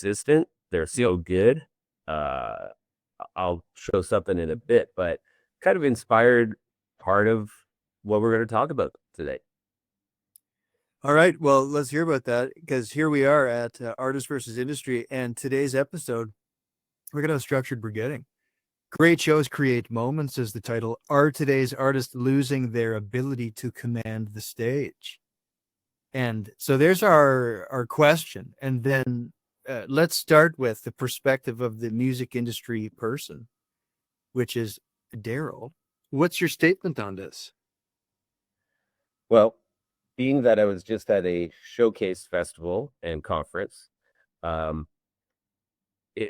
consistent. They're so good. Uh, I'll show something in a bit, but kind of inspired part of what we're going to talk about today. All right, well, let's hear about that because here we are at Artist versus Industry, and today's episode, we're going to have structured forgetting. Great shows create moments, is the title. Are today's artists losing their ability to command the stage? And so there's our question. And then let's start with the perspective of the music industry person, which is Darryl. What's your statement on this? Well, being that I was just at a showcase festival and conference, um,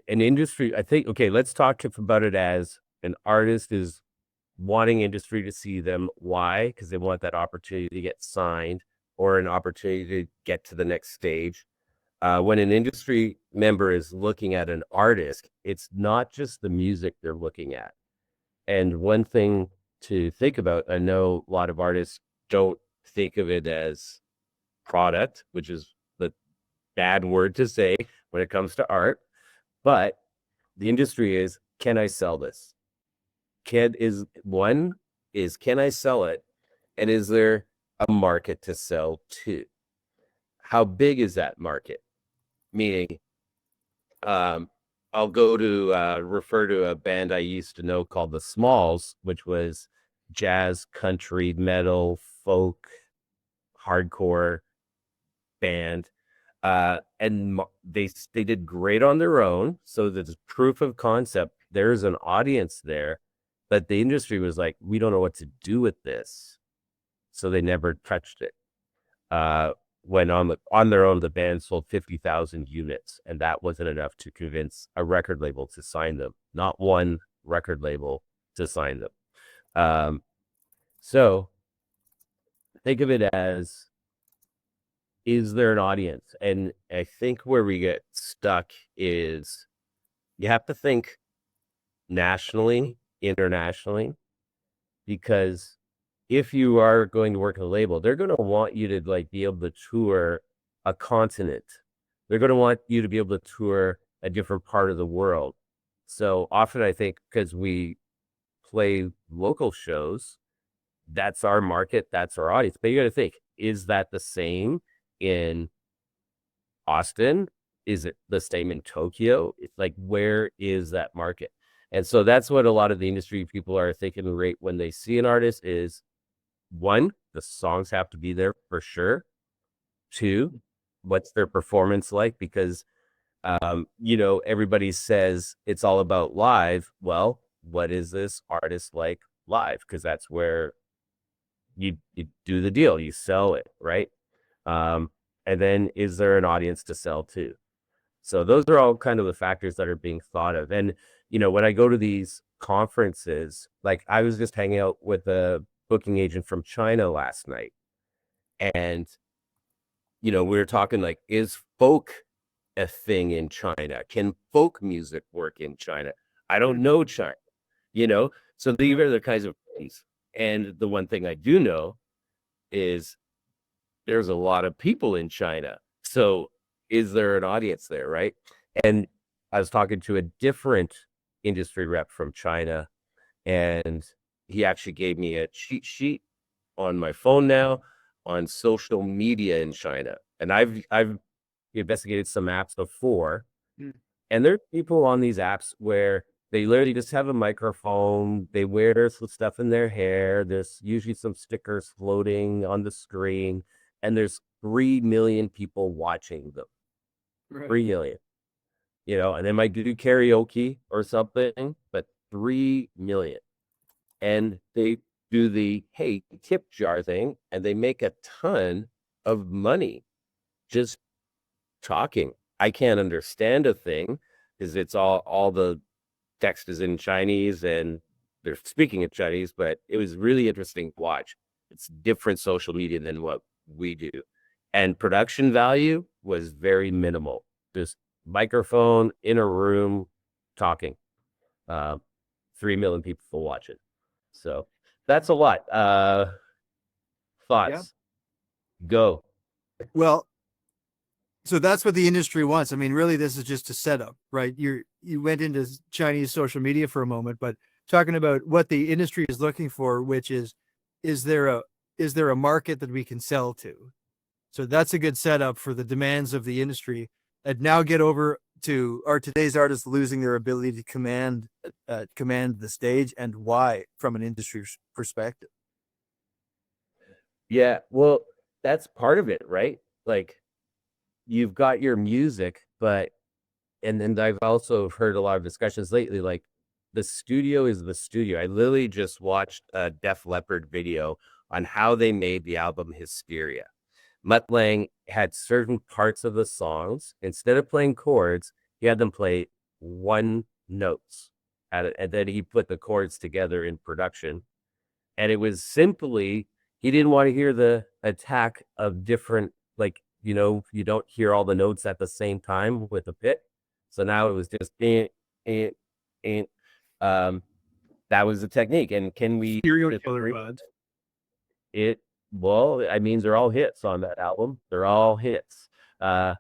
an industry, I think, okay, let's talk about it as an artist is wanting industry to see them. Why? Because they want that opportunity to get signed or an opportunity to get to the next stage. When an industry member is looking at an artist, it's not just the music they're looking at. And one thing to think about, I know a lot of artists don't think of it as product, which is the bad word to say when it comes to art, but the industry is, can I sell this? Can I sell it? And is there a market to sell to? How big is that market? Meaning, um, I'll go to refer to a band I used to know called the Smalls, which was jazz, country, metal, folk, hardcore band. And they did great on their own. So there's proof of concept. There's an audience there, but the industry was like, we don't know what to do with this, so they never touched it. When on their own, the band sold 50,000 units, and that wasn't enough to convince a record label to sign them. Not one record label to sign them. So think of it as, is there an audience? And I think where we get stuck is you have to think nationally, internationally, because if you are going to work at a label, they're going to want you to like be able to tour a continent. They're going to want you to be able to tour a different part of the world. So often I think because we play local shows, that's our market, that's our audience. But you got to think, is that the same in Austin? Is it the same in Tokyo? It's like, where is that market? And so that's what a lot of the industry people are thinking right when they see an artist is, one, the songs have to be there for sure. Two, what's their performance like? Because everybody says it's all about live. Well, what is this artist like live? Because that's where you do the deal, you sell it, right? And then is there an audience to sell to? So those are all kind of the factors that are being thought of. And when I go to these conferences, like I was just hanging out with a booking agent from China last night, and we were talking like, is folk a thing in China? Can folk music work in China? I don't know China, so these are the kinds of things. And the one thing I do know is there's a lot of people in China. So is there an audience there, right? And I was talking to a different industry rep from China, and he actually gave me a cheat sheet on my phone now on social media in China. And I've investigated some apps before, and there are people on these apps where they literally just have a microphone, they wear some stuff in their hair, there's usually some stickers floating on the screen, and there's 3 million people watching them. Right. 3 million. And they might do karaoke or something, but 3 million. And they do the, hey, tip jar thing, and they make a ton of money just talking. I can't understand a thing because it's all the text is in Chinese and they're speaking in Chinese, but it was really interesting to watch. It's different social media than what we do. And production value was very minimal. Just microphone in a room talking. 3 million people watch it. So that's a lot. Thoughts? Yeah. Go. Well, So that's what the industry wants. I mean, really, this is just a setup, right? You went into Chinese social media for a moment, but talking about what the industry is looking for, which is there a is there a market that we can sell to? So that's a good setup for the demands of the industry. And now get over to are today's artists losing their ability to command the stage, and why from an industry perspective. Yeah, well, that's part of it, right? Like you've got your music, but and then I've also heard a lot of discussions lately, like the studio is the studio. I literally just watched a Def Leppard video on how they made the album Hysteria. Mutt Lang had certain parts of the songs, instead of playing chords, he had them play one notes and then he put the chords together in production. And it was simply, he didn't want to hear the attack of different, like, you don't hear all the notes at the same time with a pit. So now it was just eh, eh. Um, that was the technique. And can we Serial killer bud. it? Well, I mean, they're all hits on that album. They're all hits. Uh,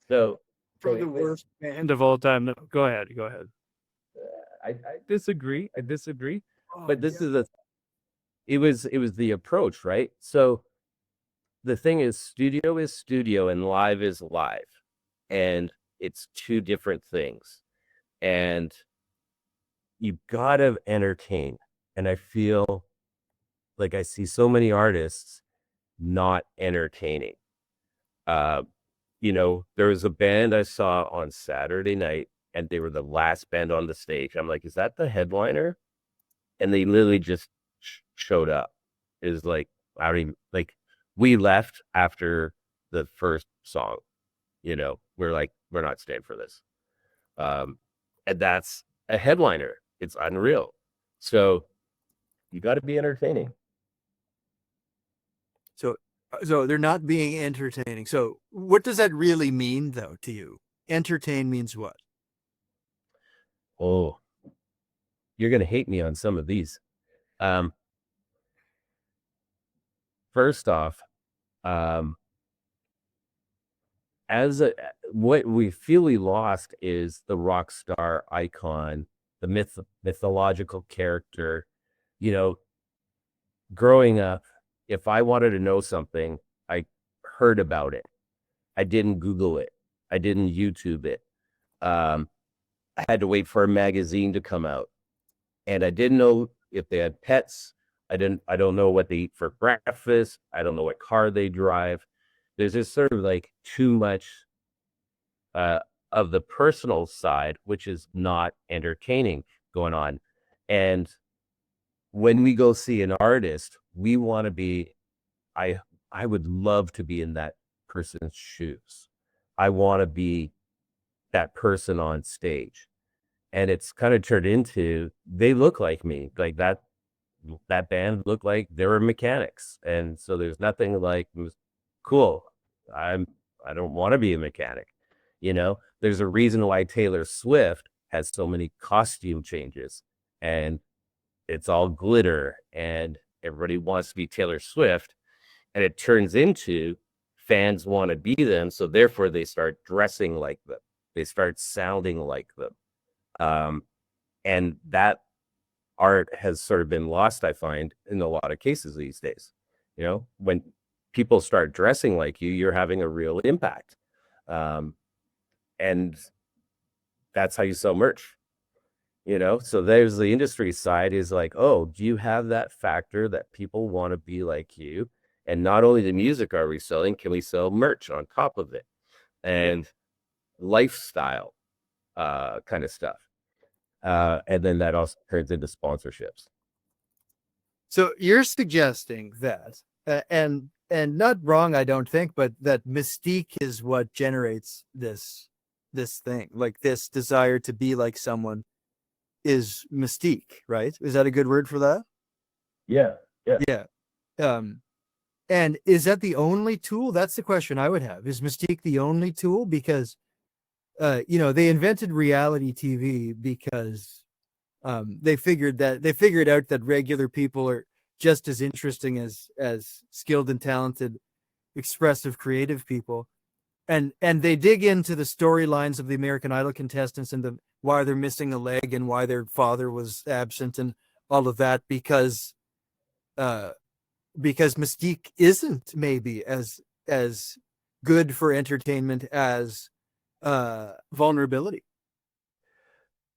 so, From the worst band of all time. No, go ahead. Go ahead. I disagree. I disagree. Oh, But this yeah. is a it was the approach, right? So the thing is studio and live is live. And it's two different things. And you gotta entertain. And I feel like I see so many artists not entertaining. Uh, there was a band I saw on Saturday night, and they were the last band on the stage. I'm like, is that the headliner? And they literally just showed up. It was like, I don't even like, we left after the first song. We're like, we're not staying for this. Um, and that's a headliner. It's unreal. So you got to be entertaining. So, so they're not being entertaining. So, what does that really mean, though, to you? Entertain means what? Oh, you're gonna hate me on some of these. Um, First off, um, as a what we feel we lost is the rock star icon, the mythological character. You know, growing up, if I wanted to know something, I heard about it. I didn't Google it. I didn't YouTube it. I had to wait for a magazine to come out, and I didn't know if they had pets. I don't know what they eat for breakfast. I don't know what car they drive. There's just sort of like too much uh, of the personal side, which is not entertaining going on. And when we go see an artist, we want to be, I, I would love to be in that person's shoes. I want to be that person on stage. And it's kind of turned into, they look like me, like that band looked like they were mechanics. And so there's nothing like, it was cool. I'm I don't want to be a mechanic. There's a reason why Taylor Swift has so many costume changes, and it's all glitter, and everybody wants to be Taylor Swift, and it turns into fans want to be them, so therefore they start dressing like them. They start sounding like them. And that art has sort of been lost, I find, in a lot of cases these days. When people start dressing like you're having a real impact. Um, and that's how you sell merch. So there's the industry side is like, oh, do you have that factor that people want to be like you? And not only the music are we selling, can we sell merch on top of it? And lifestyle kind of stuff. And then that also turns into sponsorships. So you're suggesting that, and not wrong, I don't think, but that mystique is what generates this thing, like this desire to be like someone is mystique, right? Is that a good word for that? Yeah. Yeah. Yeah. Um, and is that the only tool? That's the question I would have. Is mystique the only tool? Because they invented reality TV because they figured out that regular people are just as interesting as skilled and talented, expressive, creative people. and they dig into the storylines of the American Idol contestants and the why they're missing a leg and why their father was absent and all of that uh because Mystique isn't maybe as good for entertainment as vulnerability.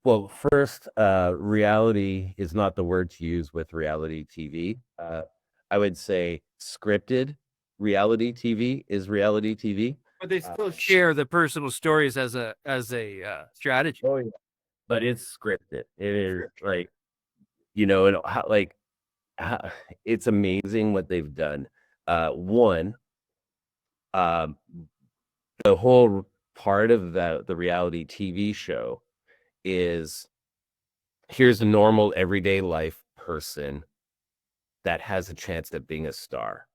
Well, first, reality is not the word to use with reality TV. I would say scripted reality TV is reality TV. But they still share the personal stories as a strategy. Oh yeah. But it's scripted. It is like, you know, and how, like, how, it's amazing what they've done. One, um, the whole part of the reality TV show is here's a normal everyday life person that has a chance at being a star.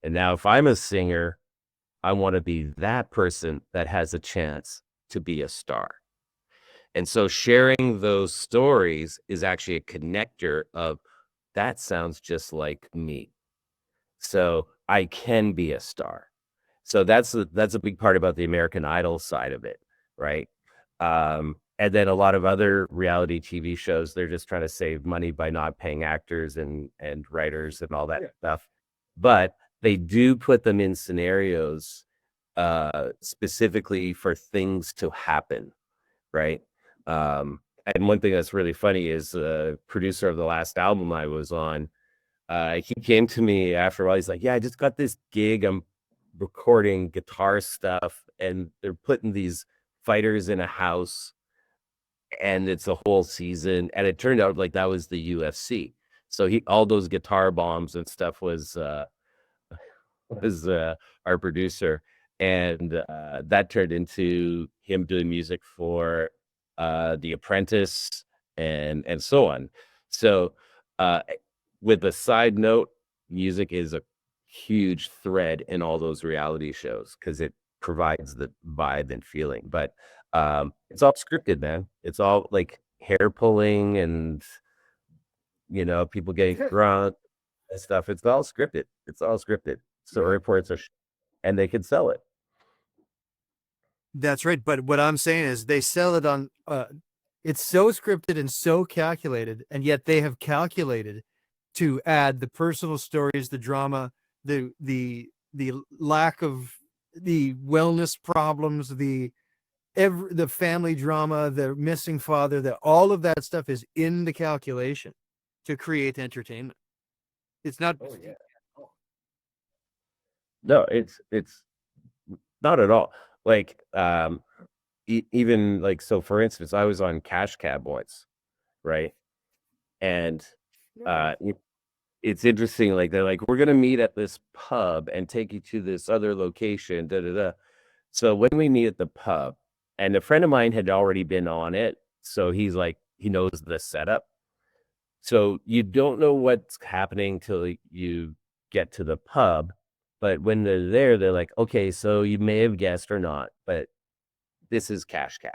And now, if I'm a singer, I want to be that person that has a chance to be a star. And so, sharing those stories is actually a connector of that sounds just like me. So, I can be a star. So that's a big part about the American Idol side of it, right? And then a lot of other reality TV shows, they're just trying to save money by not paying actors and writers and all that stuff. But they do put them in scenarios specifically for things to happen, right? And one thing that's really funny is the producer of the last album I was on, he came to me after a while. He's like, "Yeah, I just got this gig. I'm recording guitar stuff, and they're putting these fighters in a house, and it's a whole season." And it turned out like that was the UFC. So he all those guitar bombs and stuff was our producer, and that turned into him doing music for The Apprentice and so on. So, with a side note, music is a huge thread in all those reality shows because it provides the vibe and feeling. But it's all scripted, man. It's all like hair pulling and people getting drunk and stuff. It's all scripted. It's all scripted. So reports are, and they can sell it. That's right. But what I'm saying is they sell it on it's so scripted and so calculated, and yet they have calculated to add the personal stories, the drama, the lack of the wellness problems, the family drama, the missing father, that all of that stuff is in the calculation to create entertainment. It's not. Oh yeah. No, it's not at all. Like even like so for instance, I was on Cash Cab once, right? And it's interesting, like they're like, we're gonna meet at this pub and take you to this other location, da da da. So when we meet at the pub, and a friend of mine had already been on it, so he's like, he knows the setup. So you don't know what's happening till you get to the pub. But when they're there, they're like, okay, so you may have guessed or not, but this is Cash Cab.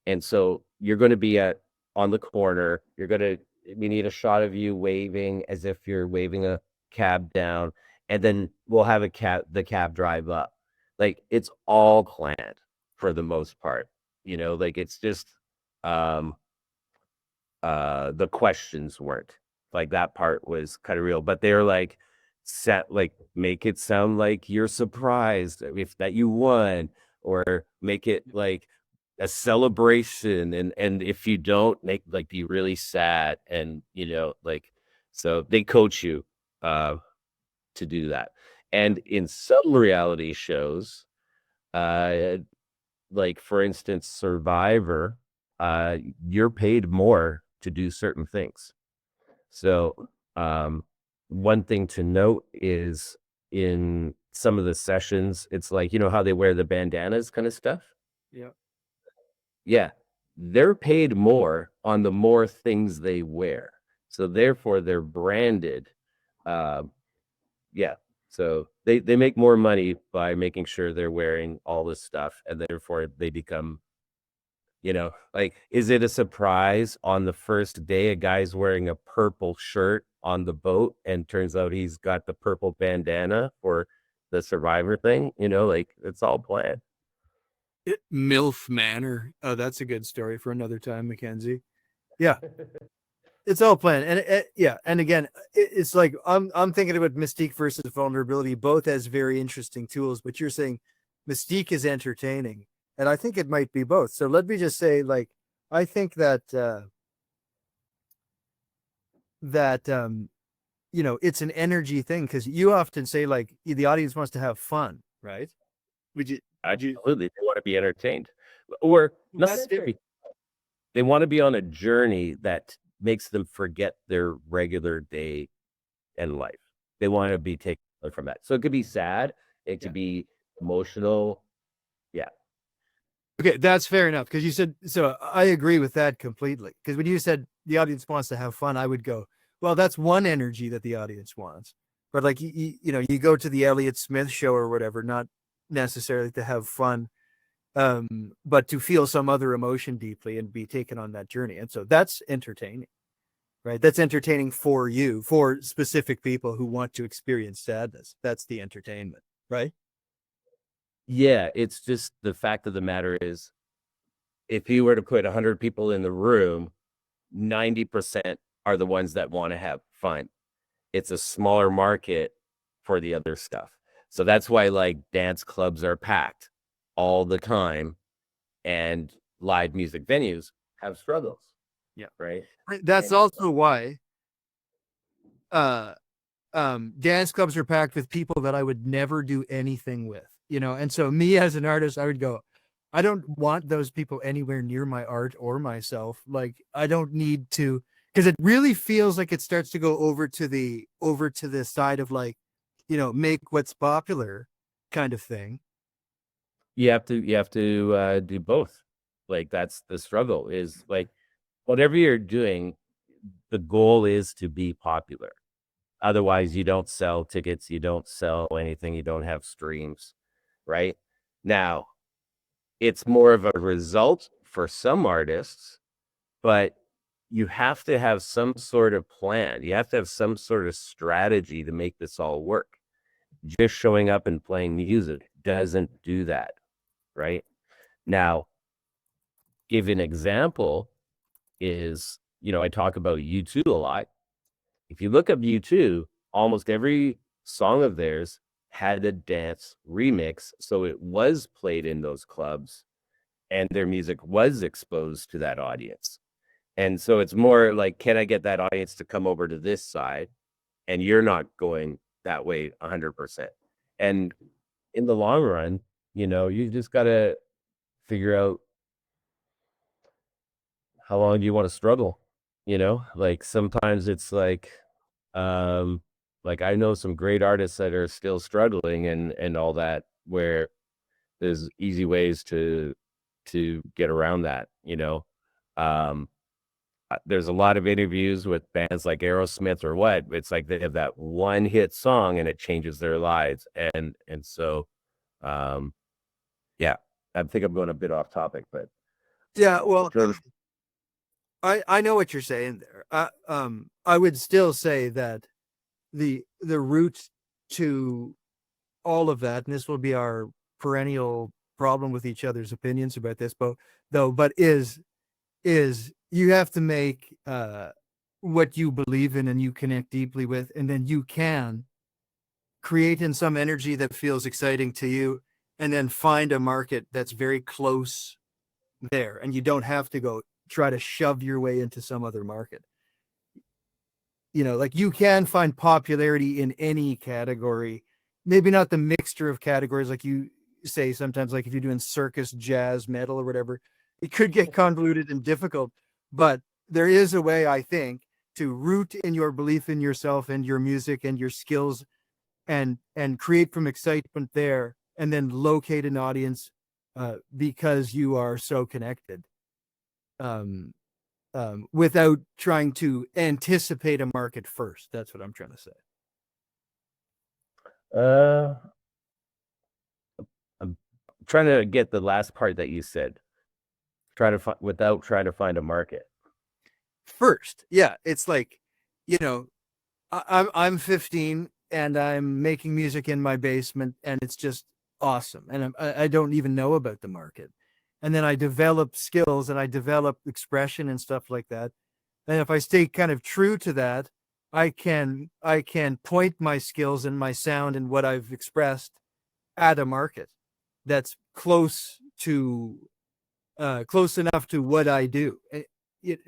And so you're going to be on the corner. We need a shot of you waving as if you're waving a cab down. And then we'll have the cab drive up. Like it's all planned for the most part, like it's just, um, the questions weren't like that part was kind of real, but they're like set like make it sound like you're surprised if that you won, or make it like a celebration, and if you don't, make like be really sad, and like, so they coach you uh to do that. And in some reality shows, uh like for instance Survivor, uh you're paid more to do certain things. So one thing to note is in some of the sessions, it's like, how they wear the bandanas kind of stuff. Yeah. Yeah, they're paid more on the more things they wear, so therefore they're branded. uh, yeah, so they make more money by making sure they're wearing all this stuff, and therefore they become, like, is it a surprise on the first day a guy's wearing a purple shirt on the boat and turns out he's got the purple bandana for the survivor thing, like it's all planned. MILF Manor. Oh, that's a good story for another time, Mackenzie. Yeah, it's all planned, and yeah, and again, it's like I'm thinking about Mystique versus vulnerability, both as very interesting tools. But you're saying Mystique is entertaining, and I think it might be both. So let me just say, like, I think that it's an energy thing, because you often say, like, the audience wants to have fun, right? Would you Absolutely, they want to be entertained, or not that's necessarily. They want to be on a journey that makes them forget their regular day and life. They want to be taken from that. So it could be sad, it yeah. could be emotional. Yeah. Okay, that's fair enough, because you said, so I agree with that completely. Because when you said the audience wants to have fun, I would go, well, that's one energy that the audience wants. But like you go to the Elliott Smith show or whatever, not necessarily to have fun, but to feel some other emotion deeply and be taken on that journey. And so that's entertaining, right? That's entertaining for you, for specific people who want to experience sadness. That's the entertainment, right? Yeah, it's just the fact of the matter is, if you were to put 100 people in the room, 90% are the ones that want to have fun. It's a smaller market for the other stuff. So that's why like dance clubs are packed all the time, and live music venues have struggles, Yeah. right? That's And also why uh dance clubs are packed with people that I would never do anything with, and so me as an artist, I would go, I don't want those people anywhere near my art or myself. Like, I don't need to, because it really feels like it starts to go over to the side of, like, make what's popular kind of thing. you have to do both. Like that's the struggle, is like whatever you're doing, the goal is to be popular. Otherwise, you don't sell tickets, you don't sell anything, you don't have streams, right? Now, it's more of a result for some artists, but you have to have some sort of plan. You have to have some sort of strategy to make this all work. Just showing up and playing music doesn't do that, right? Now, give an example is, I talk about U2 a lot. If you look up U2, almost every song of theirs had a dance remix. So it was played in those clubs and their music was exposed to that audience. And so it's more like, can I get that audience to come over to this side? And you're not going that way 100%. And in the long run, you just got to figure out how long do you want to struggle? Like sometimes it's um, like I know some great artists that are still struggling and all that, where there's easy ways to get around that. Um, there's a lot of interviews with bands like Aerosmith or what. It's like they have that one hit song and it changes their lives. And so um yeah, I think I'm going a bit off topic, but Yeah, well, sure. I know what you're saying there. I would still say that the root to all of that, and this will be our perennial problem with each other's opinions about this, but is you have to make what you believe in and you connect deeply with, and then you can create in some energy that feels exciting to you, and then find a market that's very close there, and you don't have to go try to shove your way into some other market. Like, you can find popularity in any category, maybe not the mixture of categories, like you say sometimes, like if you're doing circus, jazz, metal, or whatever, it could get convoluted and difficult. But there is a way, I think, to root in your belief in yourself and your music and your skills, and create from excitement there, and then locate an audience, because you are so connected. Um, without trying to anticipate a market first. That's what I'm trying to say. uh I'm trying to get the last part that you said. Try to find without trying to find a market. First, yeah, it's like, you know, I'm 15, and I'm making music in my basement, and it's just awesome. And I don't even know about the market. And then I develop skills and I develop expression and stuff like that. And if I stay kind of true to that, I can point my skills and my sound and what I've expressed at a market that's close enough to what I do,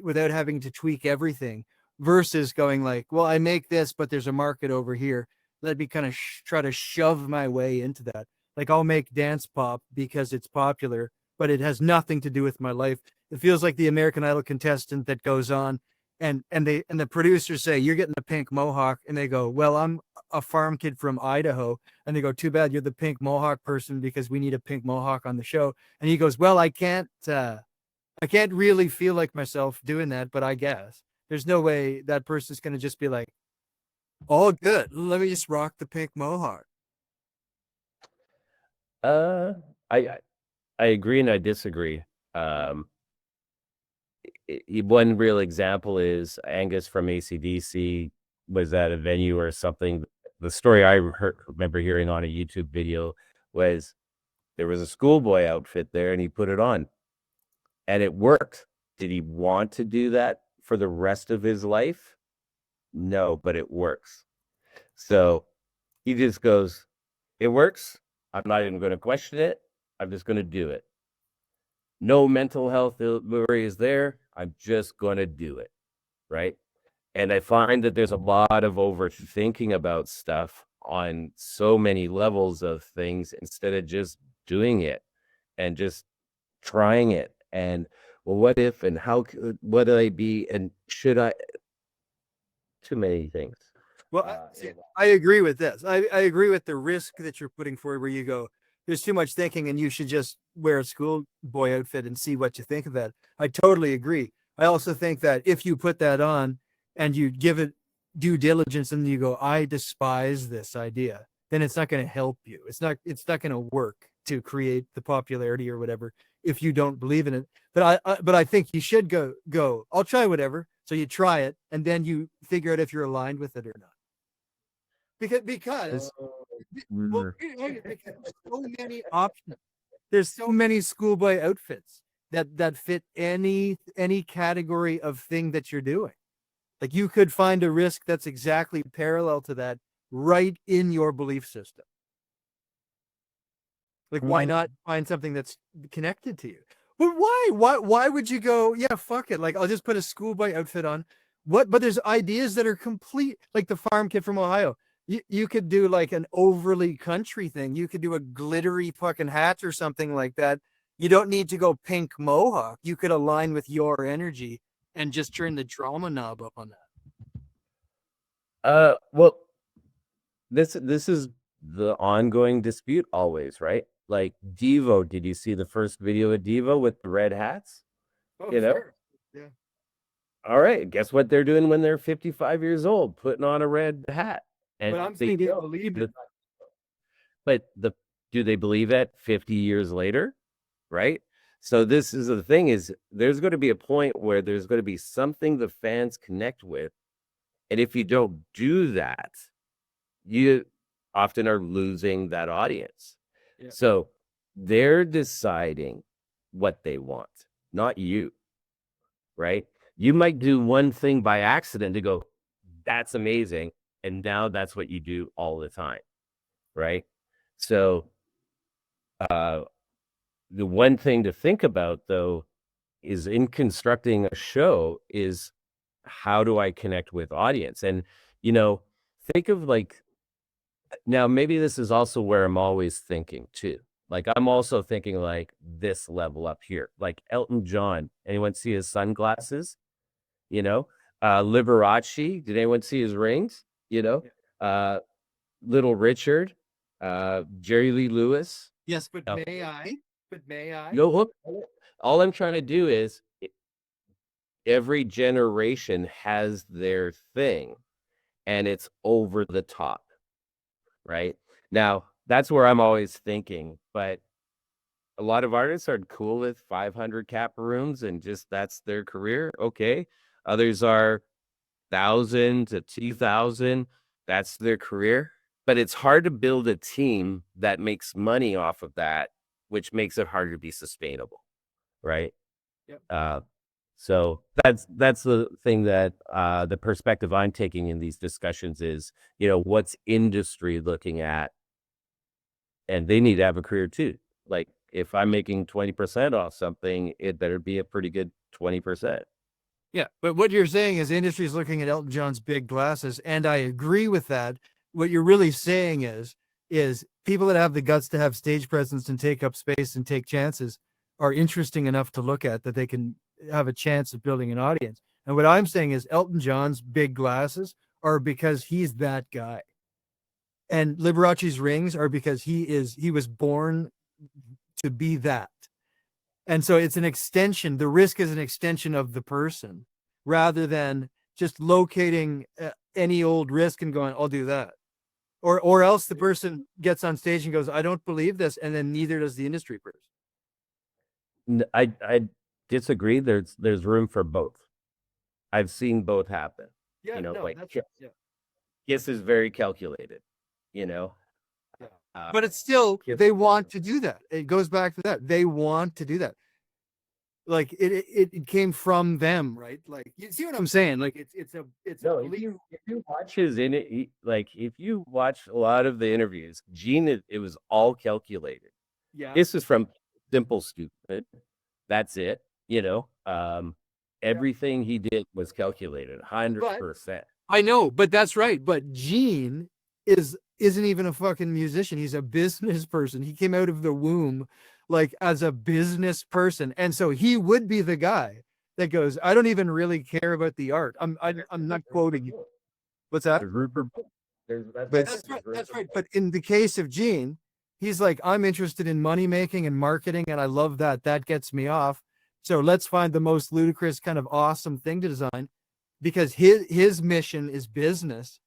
without having to tweak everything, versus going like, well, I make this, but there's a market over here. Let me kind of try to shove my way into that. Like I'll make dance pop because it's popular, but it has nothing to do with my life. It feels like the American Idol contestant that goes on and the producers say, you're getting the pink mohawk, and they go, well, I'm a farm kid from Idaho, and they go, too bad you're the pink mohawk person because we need a pink mohawk on the show. And he goes, well, I can't really feel like myself doing that, but I guess there's no way that person's going to just be like, all good, let me just rock the pink mohawk. Uh, I I agree and I disagree. Um, One real example is Angus from AC/DC was at a venue or something. The story I remember hearing on a YouTube video was there was a schoolboy outfit there and he put it on and it worked. Did he want to do that for the rest of his life? No, but it works. So he just goes, it works. I'm not even going to question it. I'm just going to do it. No mental health worry is there. I'm just going to do it. Right. And I find that there's a lot of overthinking about stuff on so many levels of things instead of just doing it and just trying it. And well, what if and how could what do I be and should I? Too many things. Well, I agree with this. I agree with the risk that you're putting forward, where you go, there's too much thinking, and you should just wear a schoolboy outfit and see what you think of that. I totally agree. I also think that if you put that on and you give it due diligence, and you go, I despise this idea, then it's not going to help you. It's not going to work to create the popularity or whatever if you don't believe in it. But I think you should go. I'll try whatever. So you try it, and then you figure out if you're aligned with it or not. Because well, because there's so many options. There's so many schoolboy outfits that fit any category of thing that you're doing. Like you could find a risk that's exactly parallel to that right in your belief system. Like, why not find something that's connected to you? But why? Why would you go, yeah, fuck it. Like, I'll just put a schoolboy outfit on. What? But there's ideas that are complete, like the farm kid from Ohio. You could do like an overly country thing. You could do a glittery fucking hat or something like that. You don't need to go pink mohawk. You could align with your energy and just turn the drama knob up on that. Well, this is the ongoing dispute always, right? Like Devo, did you see the first video of Devo with the red hats? Oh, You know? sure. Yeah. All right, guess what they're doing when they're 55 years old, putting on a red hat. And But I'm they saying they still believe it. but do they believe it 50 years later? Right? So this is the thing is there's going to be a point where there's going to be something the fans connect with. And if you don't do that, you often are losing that audience. Yeah. So they're deciding what they want, not you, right? You might do one thing by accident to go, that's amazing. And now that's what you do all the time, right? So uh, the one thing to think about though is in constructing a show is how do I connect with audience? And think of like now maybe this is also where I'm always thinking too. Like I'm also thinking like this level up here, like Elton John. Anyone see his sunglasses? You know, Liberace. Did anyone see his rings? You know, uh, Little Richard, Jerry Lee Lewis. Yes, but Uh, may I? But may I? look, all I'm trying to do is every generation has their thing and it's over the top, right? Now, that's where I'm always thinking, but a lot of artists are cool with 500 cap rooms and just that's their career. Okay. Others are 1,000 to 2,000. That's their career. but it's hard to build a team that makes money off of that, which makes it harder to be sustainable, right? Yep. So that's the thing that the perspective I'm taking in these discussions is, what's industry looking at, and they need to have a career too. Like if I'm making 20% off something, it better be a pretty good 20%. Yeah, but what you're saying is industry is looking at Elton John's big glasses, and I agree with that. What you're really saying is people that have the guts to have stage presence and take up space and take chances are interesting enough to look at that they can have a chance of building an audience. And what I'm saying is Elton John's big glasses are because he's that guy. And Liberace's rings are because he was born to be that. And so it's an extension. The risk is an extension of the person rather than just locating any old risk and going, I'll do that. Or else the person gets on stage and goes, I don't believe this. And then neither does the industry person. I disagree. There's room for both. I've seen both happen. Yeah, no, Like that's yeah. Kiss is very calculated, you know. Yeah. But it's still they want to do that. It goes back to that. They want to do that. Like it came from them, right? Like you see what I'm saying? Like it's no. If you watch his like if you watch a lot of the interviews, Gene, it was all calculated. Yeah. This is from Simple Stupid. That's it. Everything he did was calculated, 100%. I know, but that's right. But Gene isn't even a fucking musician. He's a business person. He came out of the womb like as a business person, and so he would be the guy that goes, I don't even really care about the art. I'm not quoting you. What's that? That's right. But in the case of Gene, he's like, I'm interested in money making and marketing, and I love that. That gets me off. So let's find the most ludicrous kind of awesome thing to design, because his mission is business,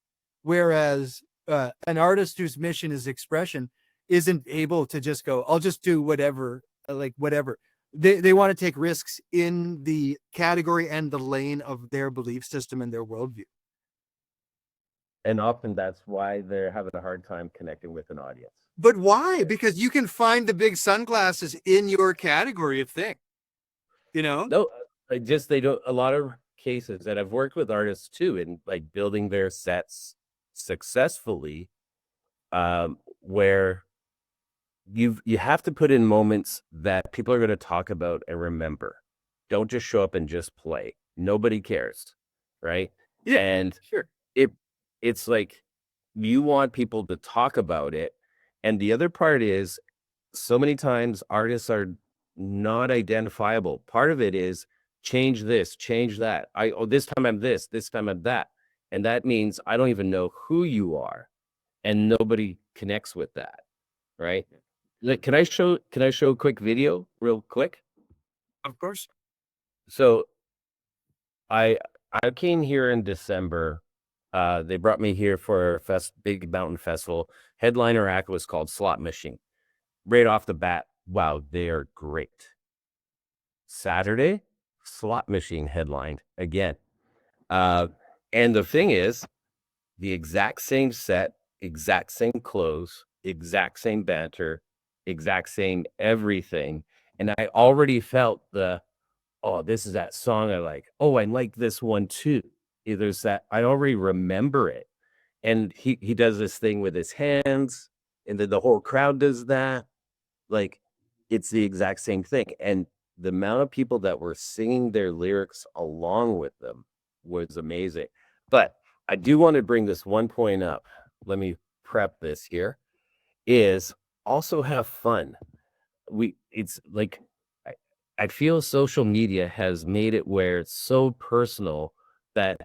whereas an artist whose mission is expression isn't able to just go, I'll just do whatever, like whatever. They want to take risks in the category and the lane of their belief system and their worldview. And often that's why they're having a hard time connecting with an audience. But why? Because you can find the big sunglasses in your category of thing. No, they don't. A lot of cases that I've worked with artists too in like building their sets successfully, where you have to put in moments that people are going to talk about and remember. Don't just show up and just play. Nobody cares, right? Yeah, and sure. It's like you want people to talk about it. And the other part is so many times artists are not identifiable. Part of it is change this, change that. This time I'm this time I'm that. And that means I don't even know who you are. And nobody connects with that. Right? Like, can I show a quick video real quick? Of course. So I came here in December. They brought me here for a big mountain festival. Headliner act was called Slot Machine. Right off the bat, wow, they are great. Saturday, Slot Machine headlined again. And the thing is, the exact same set, exact same clothes, exact same banter, exact same everything. And I already felt this is that song I like. Oh, I like this one too. There's that, I already remember it. And he does this thing with his hands, and then the whole crowd does that. Like, it's the exact same thing. And the amount of people that were singing their lyrics along with them was amazing. But I do want to bring this one point up. Let me prep this here. Is also have fun. It's like I feel social media has made it where it's so personal that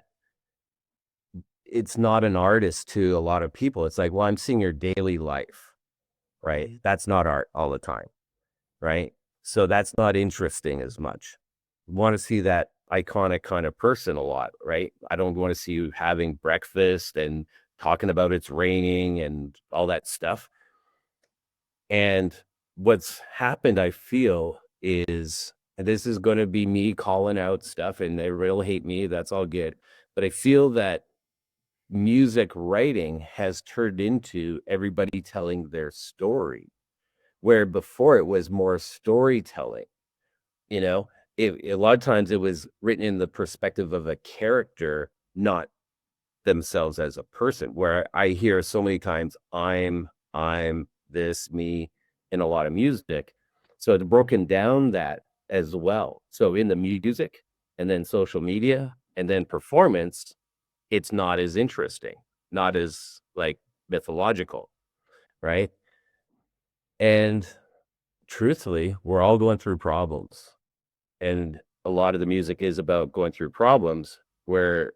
it's not an artist to a lot of people. It's like, well, I'm seeing your daily life, right? That's not art all the time, right? So that's not interesting as much. You want to see that iconic kind of person a lot, right? I don't want to see you having breakfast and talking about it's raining and all that stuff. And what's happened, I feel, is, and this is going to be me calling out stuff, and they will hate me. That's all good. But I feel that music writing has turned into everybody telling their story, where before it was more storytelling. You know, a lot of times it was written in the perspective of a character, not themselves as a person. Where I hear so many times, I'm this, me, in a lot of music. So it's broken down that as well. So in the music, and then social media, and then performance, it's not as interesting, not as like mythological, right? And truthfully, we're all going through problems. And a lot of the music is about going through problems where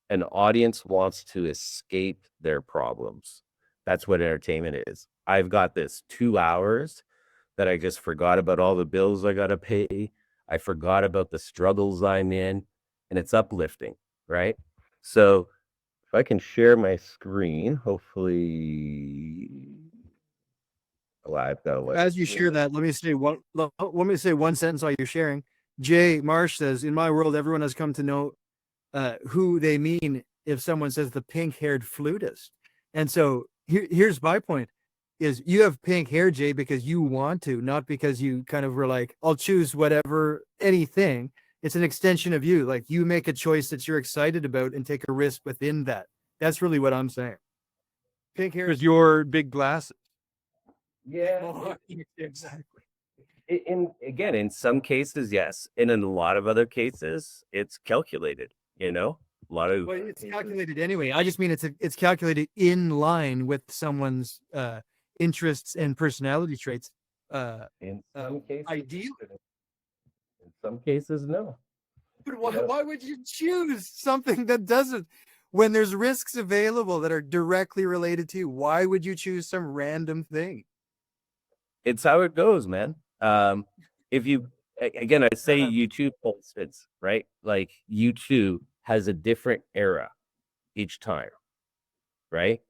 an audience wants to escape their problems. That's what entertainment is. I've got this 2 hours that I just forgot about all the bills I got to pay. I forgot about the struggles I'm in, and it's uplifting, right? So if I can share my screen, hopefully, oh, I've got what? As you share that, let me say one sentence while you're sharing. Jay Marsh says, "In my world, everyone has come to know who they mean if someone says the pink-haired flutist." And so here's my point: is you have pink hair, Jay, because you want to, not because you kind of were like, "I'll choose whatever, anything." It's an extension of you. Like you make a choice that you're excited about and take a risk within that. That's really what I'm saying. Pink hair is your big glasses. Yeah. Oh, exactly. In some cases, yes. And in a lot of other cases, it's calculated, a lot of Well, it's calculated anyway. I just mean it's calculated in line with someone's interests and personality traits. in some cases, Ideal. in some cases, no. But You know, why would you choose something that doesn't? When there's risks available that are directly related to you, why would you choose some random thing? it's how it goes, man. If you again, I say YouTube pulses, right? Like YouTube has a different era each time, right?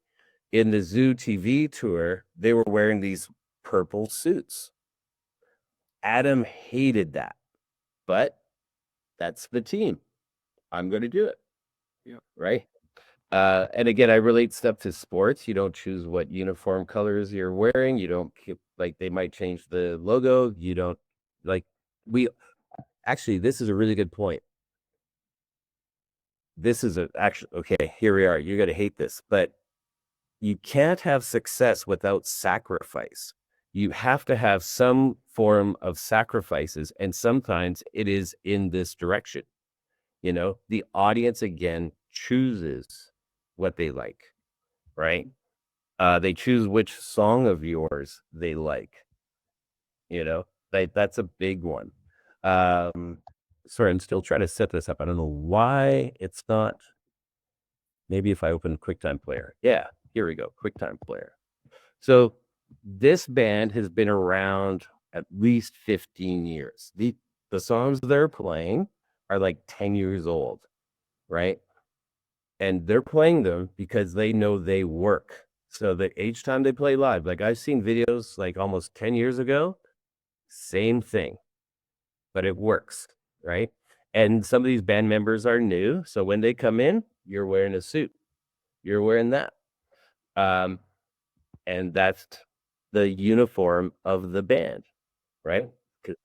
In the Zoo TV tour, they were wearing these purple suits. Adam hated that, but that's the team. I'm going to do it. Yeah. Right. And again, I relate stuff to sports. You don't choose what uniform colors you're wearing. You don't keep, like, they might change the logo. You don't like, we actually, this is a really good point. This is actually, okay, here we are. You're going to hate this, but you can't have success without sacrifice. You have to have some form of sacrifices. And sometimes it is in this direction. The audience again chooses what they like, right? They choose which song of yours they like. That's a big one. Sorry, I'm still trying to set this up. I don't know why it's not. Maybe if I open QuickTime Player. Yeah, here we go. QuickTime Player. So this band has been around at least 15 years. The songs they're playing are like 10 years old, right? And they're playing them because they know they work. So that each time they play live, like I've seen videos like almost 10 years ago, same thing, but it works, right? And some of these band members are new. So when they come in, you're wearing a suit, you're wearing that. And that's the uniform of the band, right? 'Cause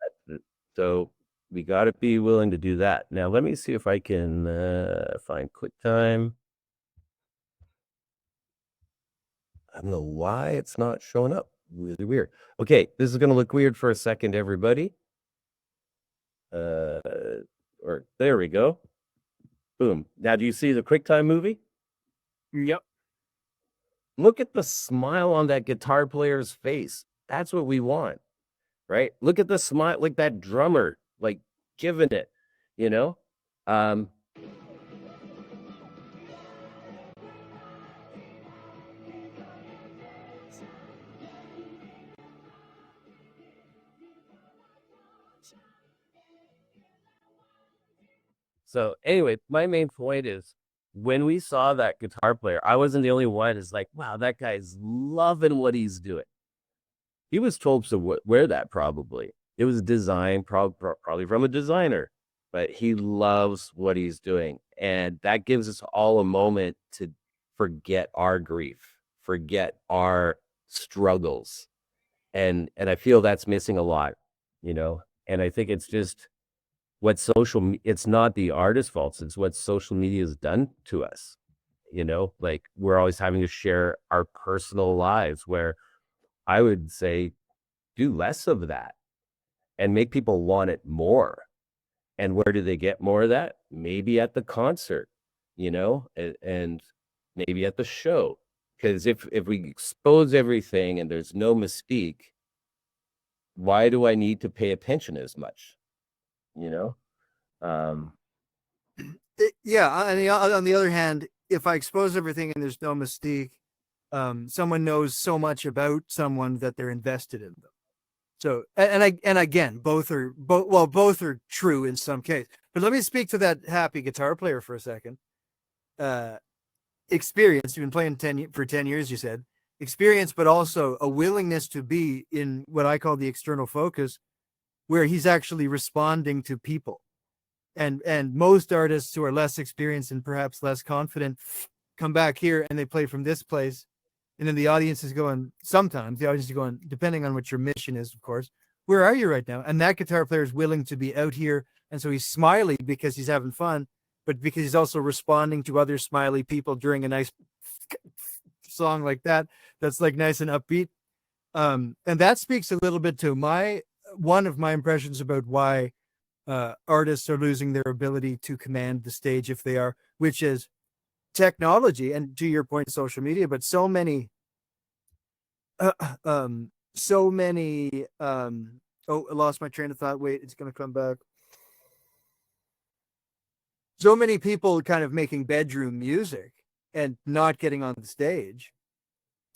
so we got to be willing to do that. Now, let me see if I can find QuickTime. I don't know why it's not showing up. Really weird. Okay, this is going to look weird for a second, everybody. Uh, or there we go. Boom. Now, do you see the QuickTime movie? Yep. Look at the smile on that guitar player's face. That's what we want, right? Look at the smile, like that drummer, like giving it, you know? Um, So anyway, my main point is when we saw that guitar player, I wasn't the only one. It's like, wow, that guy's loving what he's doing. He was told to wear that probably. It was designed probably from a designer, but he loves what he's doing. And that gives us all a moment to forget our grief, forget our struggles. And I feel that's missing a lot, you know. And I think it's just what it's not the artist's faults, it's what social media has done to us, you know. Like, we're always having to share our personal lives, where I would say do less of that and make people want it more. And where do they get more of that? Maybe at the concert, you know, and maybe at the show. Because if we expose everything and there's no mystique, why do I need to pay attention as much? You know? Um, Yeah. On the other hand, if I expose everything and there's no mystique, someone knows so much about someone that they're invested in them. So, and again, both are true in some case. But let me speak to that happy guitar player for a second. Experience. You've been playing for 10 years, you said. Experience, but also a willingness to be in what I call the external focus, where he's actually responding to people. And most artists who are less experienced and perhaps less confident come back here and they play from this place, and then the audience is going, sometimes the audience is going, depending on what your mission is, of course, where are you right now? And that guitar player is willing to be out here, and so he's smiley because he's having fun, but because he's also responding to other smiley people during a nice song like that, that's like nice and upbeat. And that speaks a little bit to one of my impressions about why artists are losing their ability to command the stage, if they are, which is technology, and to your point, social media. But so many oh, I lost my train of thought. Wait, it's going to come back. So many people kind of making bedroom music and not getting on the stage,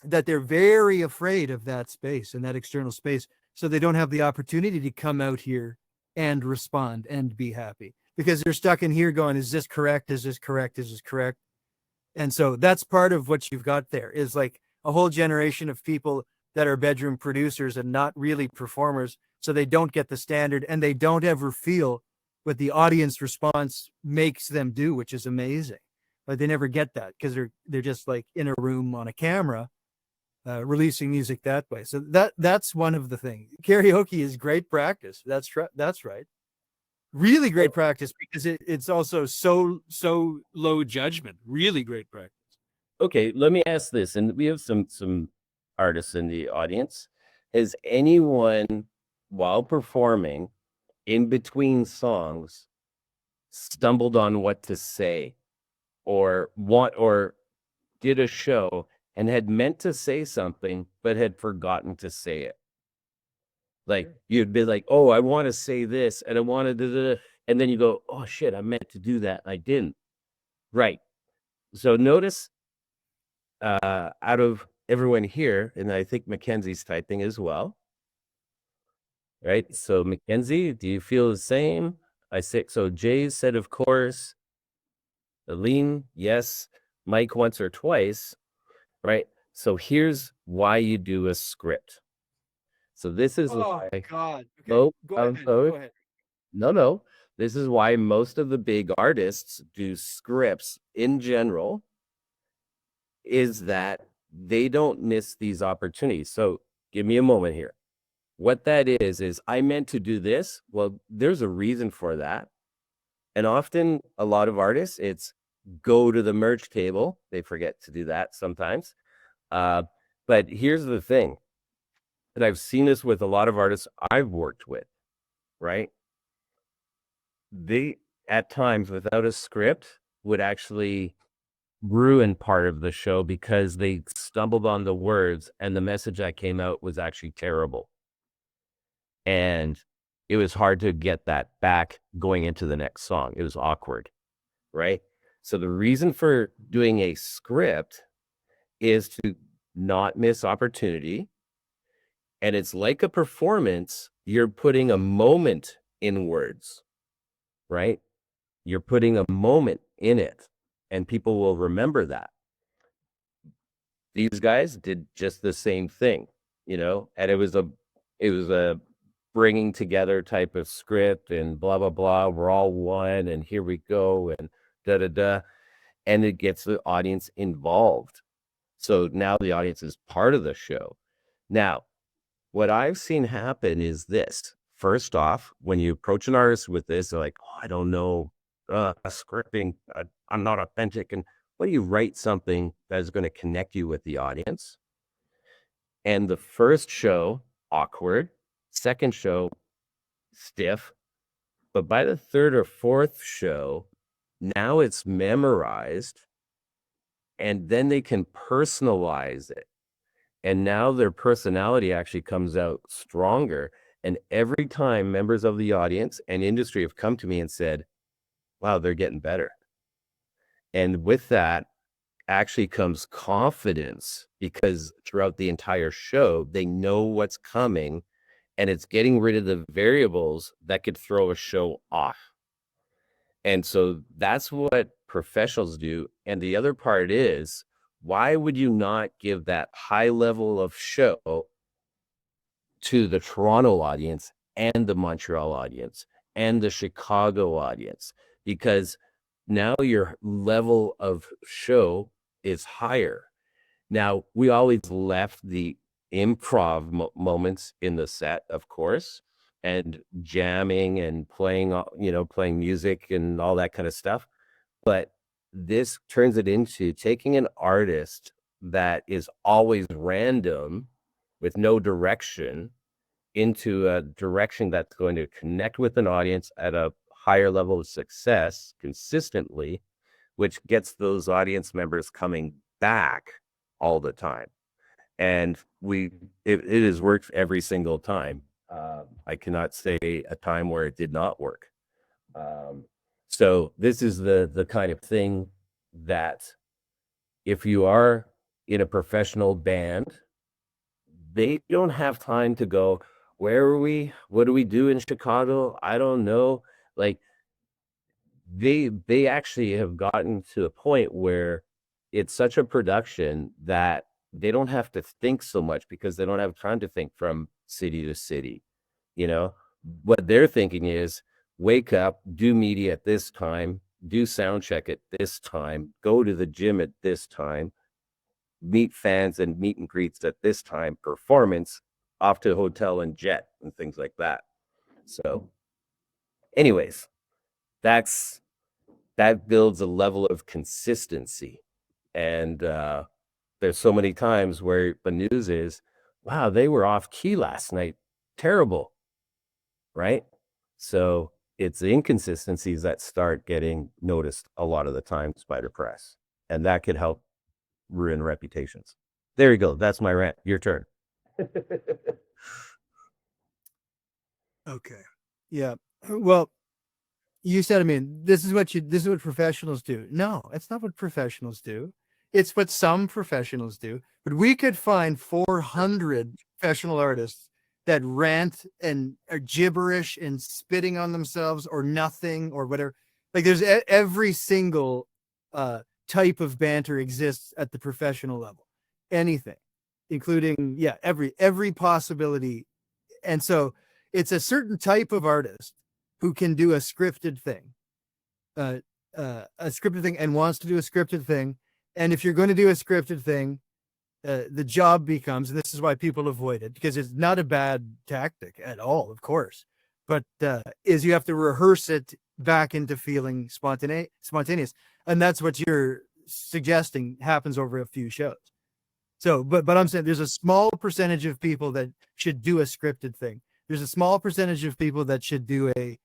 that they're very afraid of that space and that external space, so they don't have the opportunity to come out here and respond and be happy, because they're stuck in here going, is this correct, is this correct, is this correct? And so that's part of what you've got there, is like a whole generation of people that are bedroom producers and not really performers, so they don't get the standard and they don't ever feel what the audience response makes them do, which is amazing. But they never get that because they're just like in a room on a camera, releasing music that way. So that's one of the things. Karaoke is great practice. That's right. Really great practice, because it's also so low judgment. Really great practice. okay, let me ask this, and we have some artists in the audience. Has anyone, while performing, in between songs, stumbled on what to say, or did a show and had meant to say something but had forgotten to say it? Like, you'd be like, oh, I want to say this and I wanted to, and then you go, oh shit, I meant to do that, I didn't. Right. So notice, out of everyone here, and I think Mackenzie's typing as well. Right. So Mackenzie, do you feel the same? I say so. Jay said, of course. Aline, yes. Mike, once or twice. Right. So here's why you do a script. So this is Oh why. God. Okay. Oh, Go I'm ahead. sorry. Go ahead. No. This is why most of the big artists do scripts in general, is that they don't miss these opportunities. So give me a moment here. What that is I meant to do this. Well, there's a reason for that. And often a lot of artists, it's go to the merch table. They forget to do that sometimes. But here's the thing, and I've seen this with a lot of artists I've worked with, right? They, at times, without a script, would actually ruin part of the show because they stumbled on the words and the message that came out was actually terrible. And it was hard to get that back going into the next song. It was awkward, right? So the reason for doing a script is to not miss opportunity. And it's like a performance. You're putting a moment in words, right? You're putting a moment in it, and people will remember that. These guys did just the same thing, you know, and it was a bringing together type of script, and blah blah blah. We're all one, and here we go, and da da da. and it gets the audience involved. So now the audience is part of the show. Now, what I've seen happen is this. First off, when you approach an artist with this, they're like, oh, I don't know, scripting, I'm not authentic. And well, you write something that is going to connect you with the audience. And the first show, awkward. Second show, stiff. But by the third or fourth show, now it's memorized, and then they can personalize it. And now their personality actually comes out stronger. And every time members of the audience and industry have come to me and said, wow, they're getting better. And with that actually comes confidence, because throughout the entire show, they know what's coming, and it's getting rid of the variables that could throw a show off. And so that's what professionals do. And the other part is, why would you not give that high level of show to the Toronto audience and the Montreal audience and the Chicago audience? Because now your level of show is higher. Now, we always left the improv moments in the set, of course, and jamming and playing, playing music and all that kind of stuff. But this turns it into taking an artist that is always random with no direction into a direction that's going to connect with an audience at a higher level of success consistently, which gets those audience members coming back all the time. And it has worked every single time. I cannot say a time where it did not work. So this is the kind of thing that if you are in a professional band, they don't have time to go, where are we? What do we do in Chicago? I don't know. Like, they actually have gotten to a point where it's such a production that they don't have to think so much, because they don't have time to think from city to city. What they're thinking is, wake up, do media at this time, do sound check at this time, go to the gym at this time, meet fans and meet and greets at this time, performance, off to hotel and jet and things like that. So anyways, that builds a level of consistency. And there's so many times where the news is, wow, they were off key last night, terrible, right? So it's the inconsistencies that start getting noticed a lot of the times by the press, and that could help ruin reputations. There you go. That's my rant. Your turn. Okay. Yeah. Well, you said, I mean, this is what professionals do. No, it's not what professionals do. It's what some professionals do. But we could find 400 professional artists that rant and are gibberish and spitting on themselves or nothing or whatever. Like, there's every single type of banter exists at the professional level. Anything, including, yeah, every possibility. And so it's a certain type of artist who can do a scripted thing, and wants to do a scripted thing. And if you're going to do a scripted thing, the job becomes, and this is why people avoid it, because it's not a bad tactic at all, of course, but is you have to rehearse it back into feeling spontaneous. And that's what you're suggesting happens over a few shows. So, but I'm saying there's a small percentage of people that should do a scripted thing. There's a small percentage of people that should do a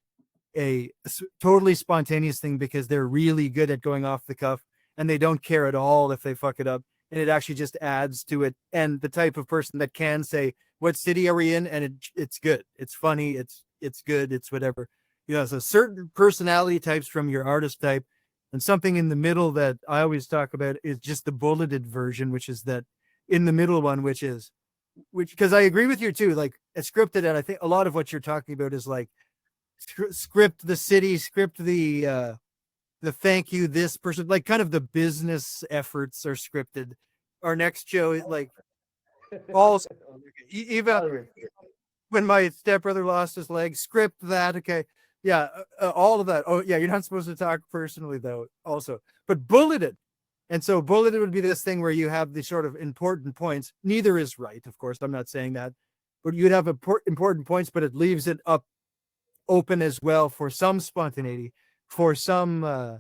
totally spontaneous thing, because they're really good at going off the cuff and they don't care at all if they fuck it up, and it actually just adds to it. And the type of person that can say, what city are we in? And it's good, it's funny, it's good, it's whatever. So certain personality types from your artist type, and something in the middle that I always talk about is just the bulleted version, which is that in the middle one, which because I agree with you too, like a scripted, and I think a lot of what you're talking about is like script the city, script the thank you this person, like kind of the business efforts are scripted. Our next show is like all even when my stepbrother lost his leg, script that. Okay, Yeah, all of that. Oh, yeah, you're not supposed to talk personally though. Also, but bulleted, and so bulleted would be this thing where you have the sort of important points. Neither is right, of course. I'm not saying that, but you'd have important points, but it leaves it up open as well for some spontaneity, for some, yeah,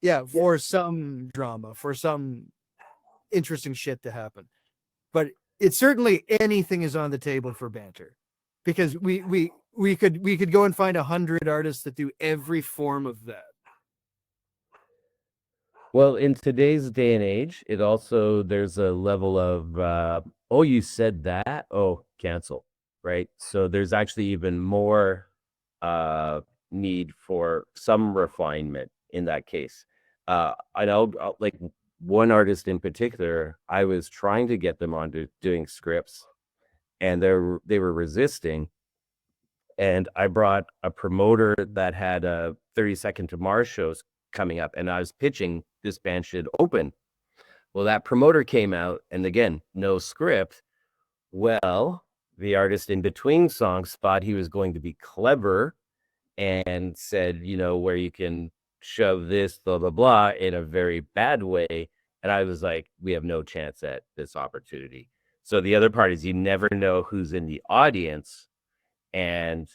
Yeah. for some drama, for some interesting shit to happen. But it's certainly anything is on the table for banter, because we could go and find 100 artists that do every form of that. Well, in today's day and age, it also there's a level of oh, you said that? Oh, cancel, right? So there's actually even more uh need for some refinement in that case. I know like one artist in particular, I was trying to get them onto doing scripts and they were resisting. And I brought a promoter that had a 30-second to Mars shows coming up, and I was pitching this band should open. Well, that promoter came out, and again, no script. Well, the artist in between songs thought he was going to be clever and said, where you can shove this, blah, blah, blah, in a very bad way. And I was like, we have no chance at this opportunity. So the other part is you never know who's in the audience. And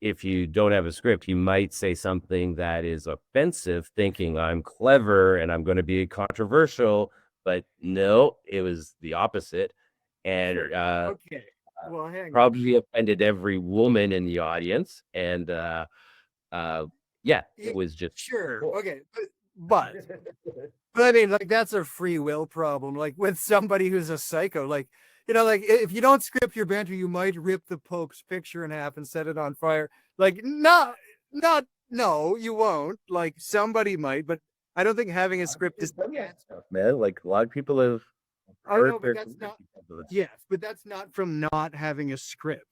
if you don't have a script, you might say something that is offensive, thinking I'm clever and I'm going to be controversial. But no, it was the opposite. And Sure. Okay. Well, hang on. probably offended every woman in the audience. And uh, yeah, Yeah, it was just sure. cool. Okay. But I mean, like, that's a free will problem. Like, with somebody who's a psycho, like, like, if you don't script your banter, you might rip the Pope's picture in half and set it on fire. Like, not, no, you won't. Like, somebody might, but I don't think having a script is. Stuff, man. Like a lot of people have I know, hurt but their that's careers not. because of this. Yes, but that's not from not having a script.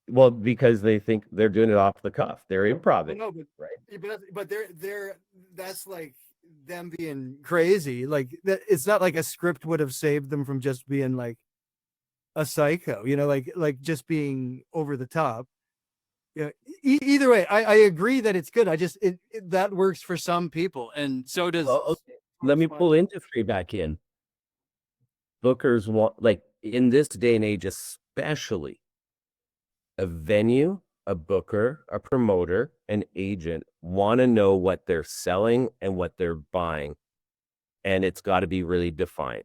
Well, because they think they're doing it off the cuff. They're Well, improv, no, but right? but they're that's like them being crazy. Like, it's not like a script would have saved them from just being like a psycho. Like just being over the top. Yeah. Either way, I agree that it's good. I just that works for some people, and so does. Well, okay. Let me pull industry back in. Bookers want, like in this day and age, especially a venue, a booker, a promoter, an agent want to know what they're selling and what they're buying. And it's got to be really defined,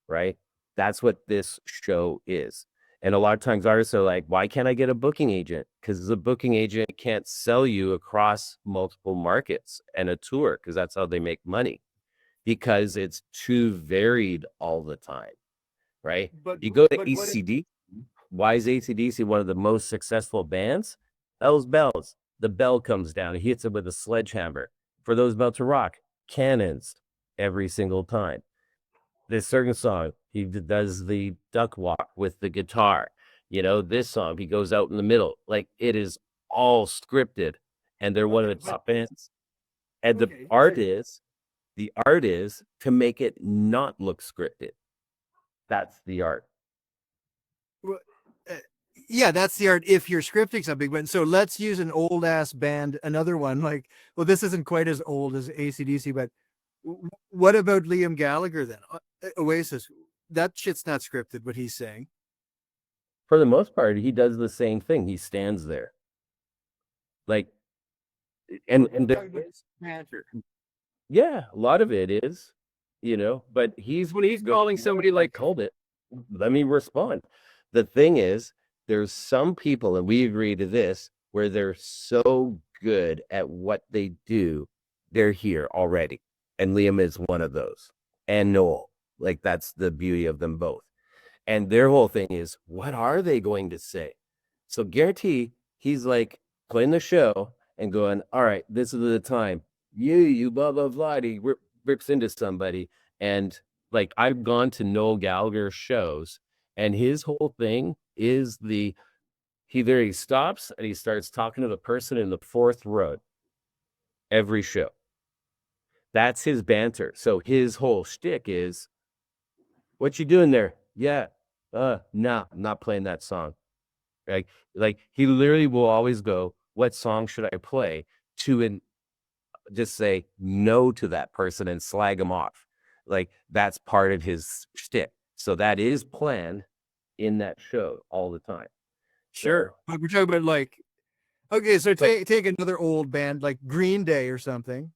right? That's what this show is. And a lot of times artists are like, why can't I get a booking agent? Because the booking agent can't sell you across multiple markets and a tour, because that's how they make money, because it's too varied all the time, right? But You go to but what? ACD. Why is ACDC one of the most successful bands? Those bells. The bell comes down, he hits it with a sledgehammer. For those about to rock, cannons every single time. This certain song, he does the duck walk with the guitar. This song, he goes out in the middle. Like it is all scripted, and they're one of Okay, the but top bands. And the okay, art is the art is to make it not look scripted. That's the art. well, uh, yeah, that's the art. If you're scripting something, but so let's use an old ass band. Another one, like, well, this isn't quite as old as ACDC, but what about Liam Gallagher then? Oasis. That shit's not scripted. What he's saying. For the most part, he does the same thing. He stands there. Like, and Banter. yeah, a lot of it is, but when he's calling somebody like called it, let me respond. The thing is, there's some people, and we agree to this, where they're so good at what they do, they're here already. And Liam is one of those. And Noel. Like that's the beauty of them both. And their whole thing is, what are they going to say? So guarantee he's like playing the show and going, all right, this is the time. You, blah, blah, blah. He rips into somebody. And like I've gone to Noel Gallagher shows, and his whole thing is he stops and he starts talking to the person in the fourth row every show. That's his banter. So his whole shtick is, what you doing there? Yeah. No, I'm not playing that song. Like he literally will always go, "What song should I play?" to and just say no to that person and slag them off. Like that's part of his shtick. So that is planned in that show all the time. Sure. But we're talking about like, okay, so But take another old band like Green Day or something,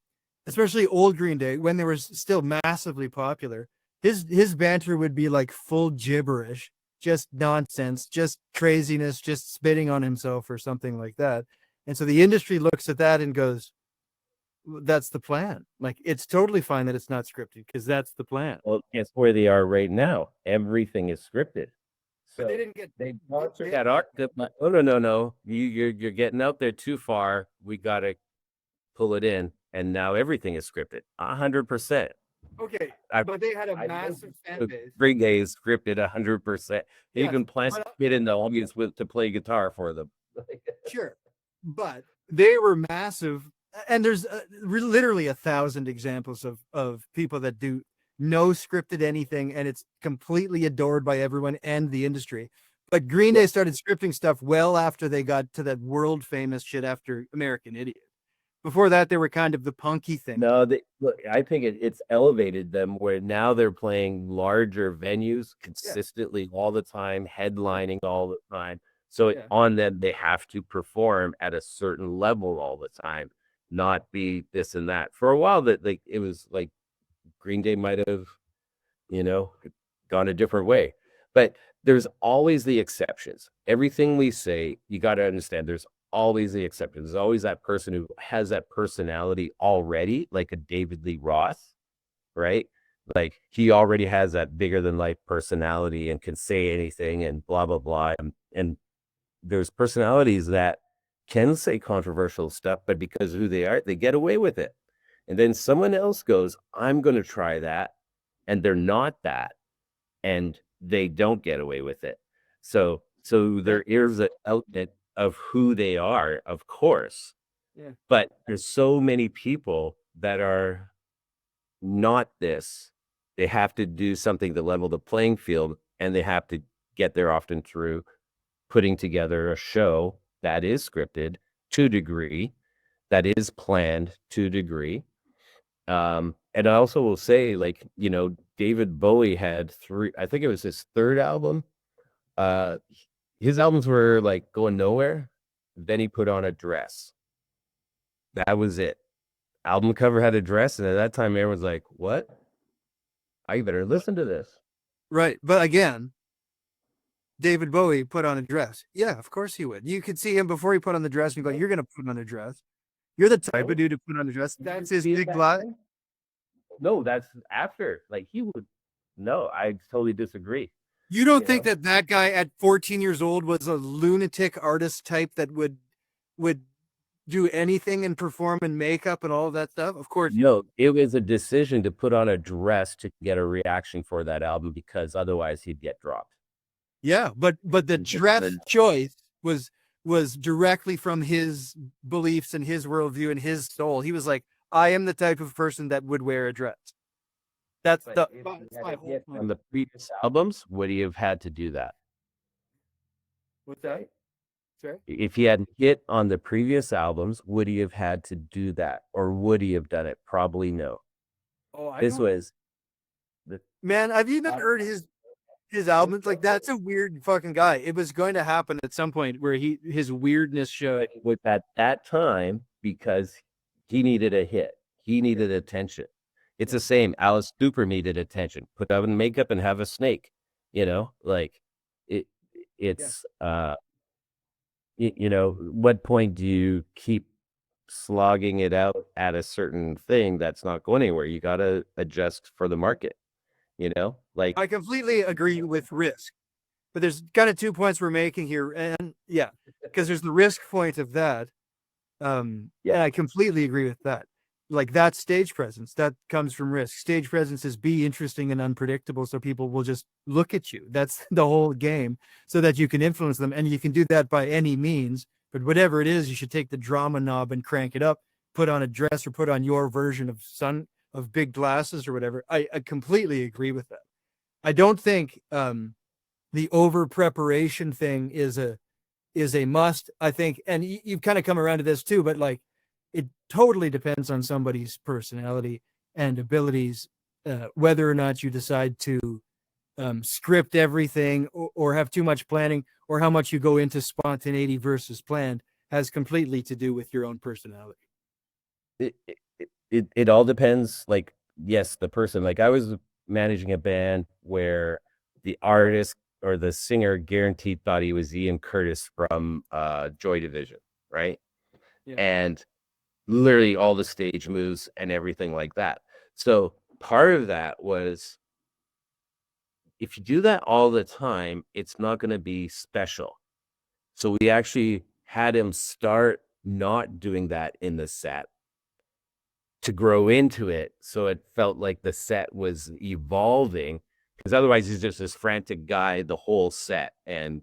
especially old Green Day when they were still massively popular. His banter would be like full gibberish, just nonsense, just craziness, just spitting on himself or something like that. And so the industry looks at that and goes, "That's the plan." Like it's totally fine that it's not scripted because that's the plan. well, guess where they are right now? Everything is scripted. But they So didn't get they sponsored that art. Oh no. You're getting out there too far. We gotta pull it in, and now everything is scripted. 100%. okay, I but they had a I massive fan base. Green Day is scripted 100%. They Yes, even plan to but get in the audience with to play guitar for them. sure, but they were massive, and there's literally 1,000 examples of people that do no scripted anything, and it's completely adored by everyone and the industry. But Green Day started scripting stuff well after they got to that world famous shit after American Idiot. Before that, they were kind of the punky thing. No, look, I think it's elevated them where now they're playing larger venues Yeah, consistently all the time, headlining all the time. So yeah. on them, they have to perform at a certain level all the time, not be this and that. For a while, that like it was like Green Day might have, you know, gone a different way. But there's always the exceptions. Everything we say, you got to understand there's always the exceptions. There's always that person who has that personality already, like a David Lee Roth, right? Like he already has that bigger than life personality and can say anything and blah, blah, blah. And there's personalities that can say controversial stuff, but because of who they are, they get away with it. And then someone else goes, I'm going to try that. And they're not that and they don't get away with it. So Yeah, there is an outlet of who they are, of course, yeah. but there's so many people that are not this. They have to do something to level the playing field, and they have to get there often through putting together a show that is scripted to a degree, that is planned to a degree. And I also will say, like, David Bowie had three, I think it was his third album. Uh, his albums were like going nowhere. Then he put on a dress. That was it. Album cover had a dress, and at that time, everyone's like, "What? I better listen to this." Right. But again, David Bowie put on a dress. Yeah, of course he would. You could see him before he put on the dress and you go, "You're gonna put on a dress. You're the type of dude to put on a dress." That's his big glass. No, that's after. Like he would. No, I totally disagree. You don't You think know, that that guy at 14 years old was a lunatic artist type that would do anything and perform in makeup and all of that stuff? Of course. no, it was a decision to put on a dress to get a reaction for that album because otherwise he'd get dropped. Yeah, but the dress choice was directly from his beliefs and his worldview and his soul. He was like, I am the type of person that would wear a dress. That's But the if that's he had my a whole hit point. on the previous albums, would he have had to do that? What's that? Sorry? If he had hit on the previous albums, would he have had to do that? Or would he have done it? Probably no. Oh, I This don't was the man, have you not heard his albums? Like that's a weird fucking guy. It was going to happen at some point where his weirdness showed. with at that time because he needed a hit. He needed attention. It's Yeah. the same. Alice Cooper needed attention. Put on makeup and have a snake. Like it. Yeah. It's what point do you keep slogging it out at a certain thing that's not going anywhere? You got to adjust for the market. Like I completely agree with risk. But there's kind of 2 points we're making here. And yeah, because there's the risk point of that. yeah, And I completely agree with that. Like that stage presence, that comes from risk. Stage presence is be interesting and unpredictable so people will just look at you. That's the whole game so that you can influence them. And you can do that by any means. But whatever it is, you should take the drama knob and crank it up, put on a dress or put on your version of big glasses or whatever. I completely agree with that. I don't think the over preparation thing is is a must, I think. And you've kind of come around to this too, but like it totally depends on somebody's personality and abilities, whether or not you decide to script everything, or have too much planning, or how much you go into spontaneity versus planned, has completely to do with your own personality. It all depends. Like, yes, the person. Like, I was managing a band where the artist or the singer guaranteed thought he was Ian Curtis from Joy Division, right? Yeah. And literally all the stage moves and everything like that. So part of that was, if you do that all the time, it's not going to be special. So we actually had him start not doing that in the set to grow into it. So it felt like the set was evolving, because otherwise he's just this frantic guy the whole set. And,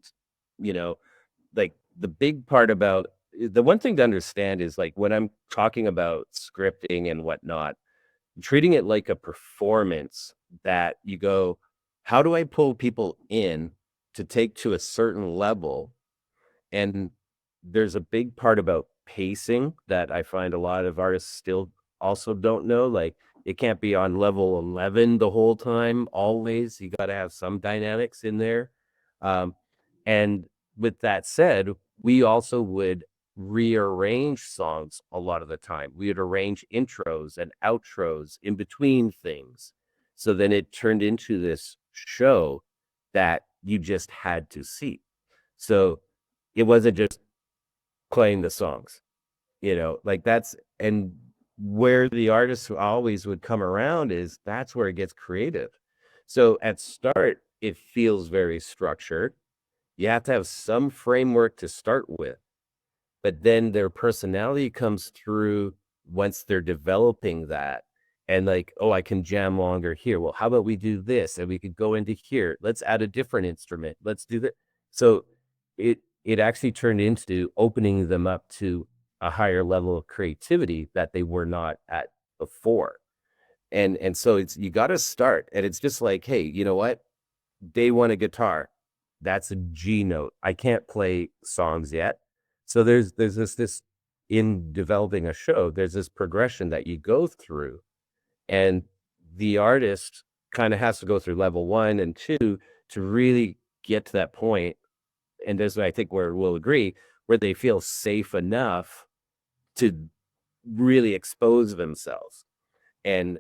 you know, like the big part about the one thing to understand is, like, when I'm talking about scripting and whatnot, treating it like a performance, that you go, how do I pull people in to take to a certain level? And there's a big part about pacing that I find a lot of artists still also don't know. Like, it can't be on level 11 the whole time, always. You got to have some dynamics in there. Um, and with that said, we also would rearrange songs a lot of the time. We would arrange intros and outros in between things. So then it turned into this show that you just had to see. So it wasn't just playing the songs, like that's, and where the artists always would come around is that's where it gets creative. So at start, it feels very structured. You have to have some framework to start with, but then their personality comes through once they're developing that. And like, oh, I can jam longer here. Well, how about we do this? And we could go into here. Let's add a different instrument. Let's do that. So it actually turned into opening them up to a higher level of creativity that they were not at before. And so it's, you got to start. And it's just like, hey, you know what? Day one, a guitar, that's a G note. I can't play songs yet. So there's this in developing a show, there's this progression that you go through, and the artist kind of has to go through level 1 and 2 to really get to that point. And this, I think, where we'll agree, where they feel safe enough to really expose themselves. And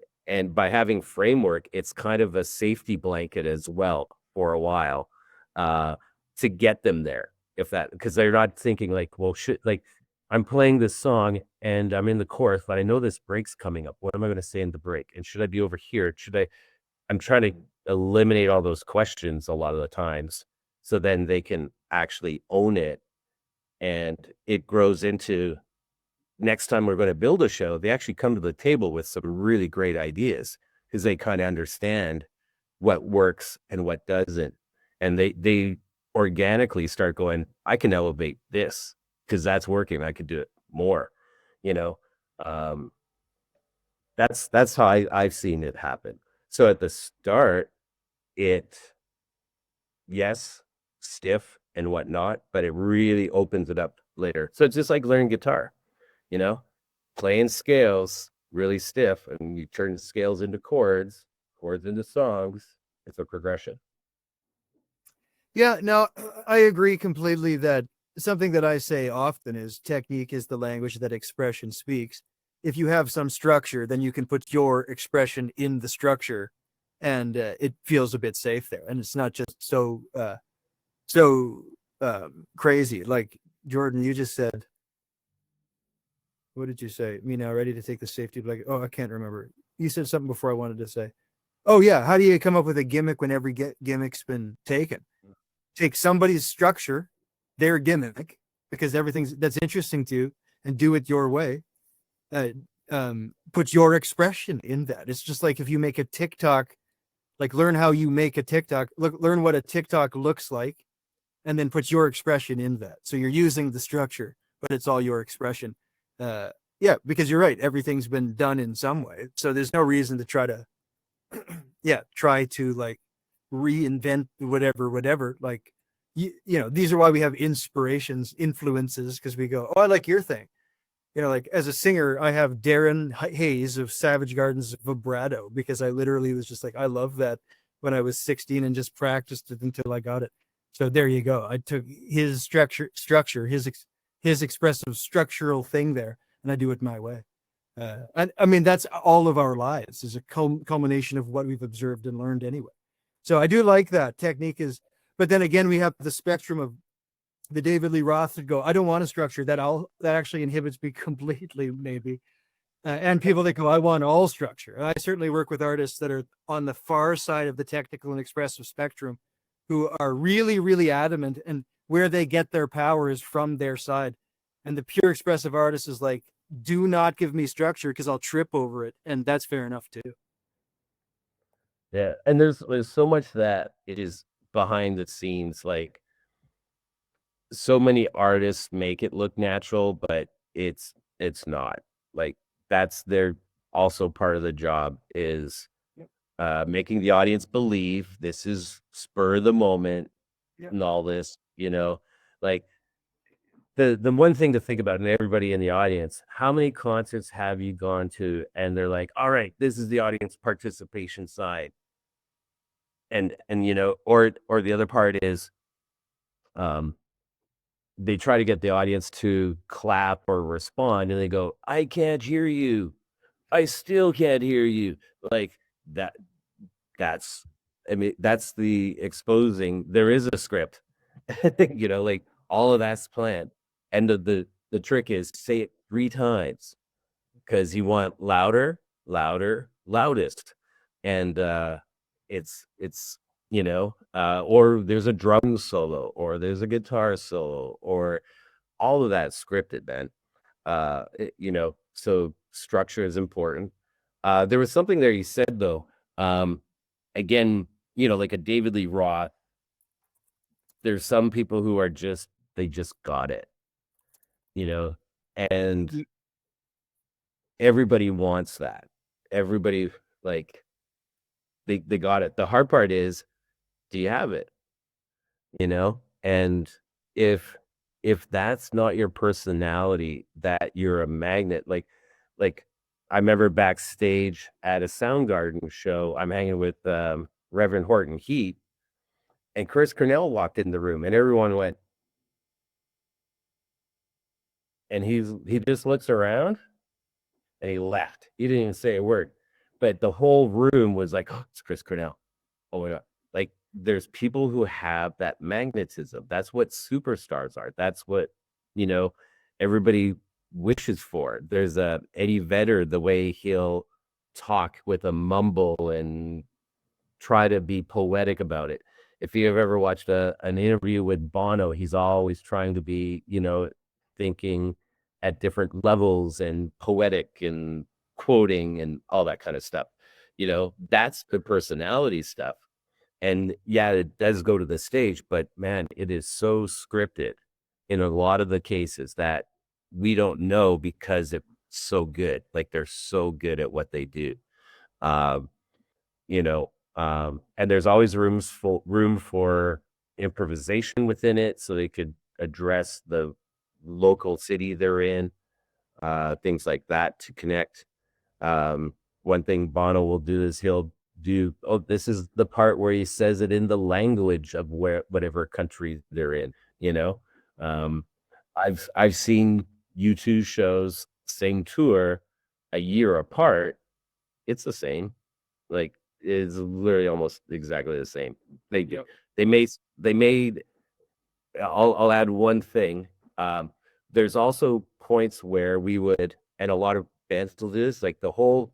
by having framework, it's kind of a safety blanket as well for a while, uh to get them there, if that, because they're not thinking like, well, shit, like, I'm playing this song and I'm in the chorus, but I know this break's coming up. What am I going to say in the break? And should I be over here? I'm trying to eliminate all those questions a lot of the times, so then they can actually own it. And it grows into, next time we're going to build a show, they actually come to the table with some really great ideas, because they kind of understand what works and what doesn't. And they organically start going, I can elevate this because that's working. I could do it more, you know. Um, that's how I've seen it happen. So at the start, it, yes, stiff and whatnot, but it really opens it up later. So it's just like learning guitar, you know, playing scales really stiff, and you turn scales into chords, chords into songs. It's a progression. Yeah, no, I agree completely that something that I say often is technique is the language that expression speaks. If you have some structure, then you can put your expression in the structure, and it feels a bit safe there. And it's not just so crazy. Like Jordan, you just said, what did you say? Me now ready to take the safety blanket. Oh, I can't remember. You said something before I wanted to say. Oh yeah, how do you come up with a gimmick when every gimmick's been taken? Take somebody's structure, their gimmick, because everything's that's interesting to you, and do it your way. Uh, put your expression in that. It's just like if you make a TikTok, like learn how you make a TikTok, learn what a TikTok looks like, and then put your expression in that. So you're using the structure, but it's all your expression. Uh, yeah, because you're right. Everything's been done in some way. So there's no reason to try to, yeah, try to like reinvent whatever. Like these are why we have inspirations, influences, because we go, oh, I like your thing. Like as a singer, I have Darren Hayes of Savage Garden's vibrato because I literally was just like, I love that when I was 16 and just practiced it until I got it. So there you go. I took his structure, his expressive structural thing there, and I do it my way. And I mean, that's all of our lives is a culmination of what we've observed and learned anyway. So I do like that technique is, but then again, we have the spectrum of the David Lee Roth would go, I don't want a structure that actually inhibits me completely, maybe. And people that go, I want all structure. And I certainly work with artists that are on the far side of the technical and expressive spectrum who are really, really adamant, and where they get their power is from their side. And the pure expressive artist is like, do not give me structure because I'll trip over it. And that's fair enough too. Yeah, and there's so much that it is behind the scenes. Like so many artists make it look natural, but it's not. Like that's their also part of the job is making the audience believe this is spur of the moment Yeah. and all this, like the one thing to think about, and everybody in the audience, how many concerts have you gone to and they're like, all right, this is the audience participation side, and or the other part is um they try to get the audience to clap or respond and they go, I can't hear you, I still can't hear you, like that that's I mean that's the exposing there is a script. Like all of that's planned, and the trick is say it 3 times because you want louder, louder, loudest. And or there's a drum solo or there's a guitar solo or all of that scripted, man. So structure is important. There was something there you said though. Again, like a David Lee Roth, there's some people who are they just got it, you know, and everybody wants that. Everybody, like, they got it. The hard part is, do you have it? And if that's not your personality, that you're a magnet, like I remember backstage at a Soundgarden show, I'm hanging with Reverend Horton Heat, and Chris Cornell walked in the room, and everyone went, and he just looks around and he left. He didn't even say a word, but the whole room was like, oh, it's Chris Cornell. Oh my god! Like there's people who have that magnetism. That's what superstars are. That's what you know everybody wishes for. There's a Eddie Vedder, the way he'll talk with a mumble and try to be poetic about it. If you've ever watched an interview with Bono, he's always trying to be, thinking at different levels and poetic and quoting and all that kind of stuff. That's the personality stuff. And yeah, it does go to the stage, but man, it is so scripted in a lot of the cases that we don't know because it's so good. Like they're so good at what they do. Um, and there's always room for improvisation within it so they could address the local city they're in, things like that to connect. One thing Bono will do is he'll do, oh, this is the part where he says it in the language of whatever country they're in, you know. Um, I've seen U2 shows, same tour, a year apart. It's the same. Like it's literally almost exactly the same. They Yep. they made I'll add one thing. Um, there's also points where we would, and a lot of bands will do this, like the whole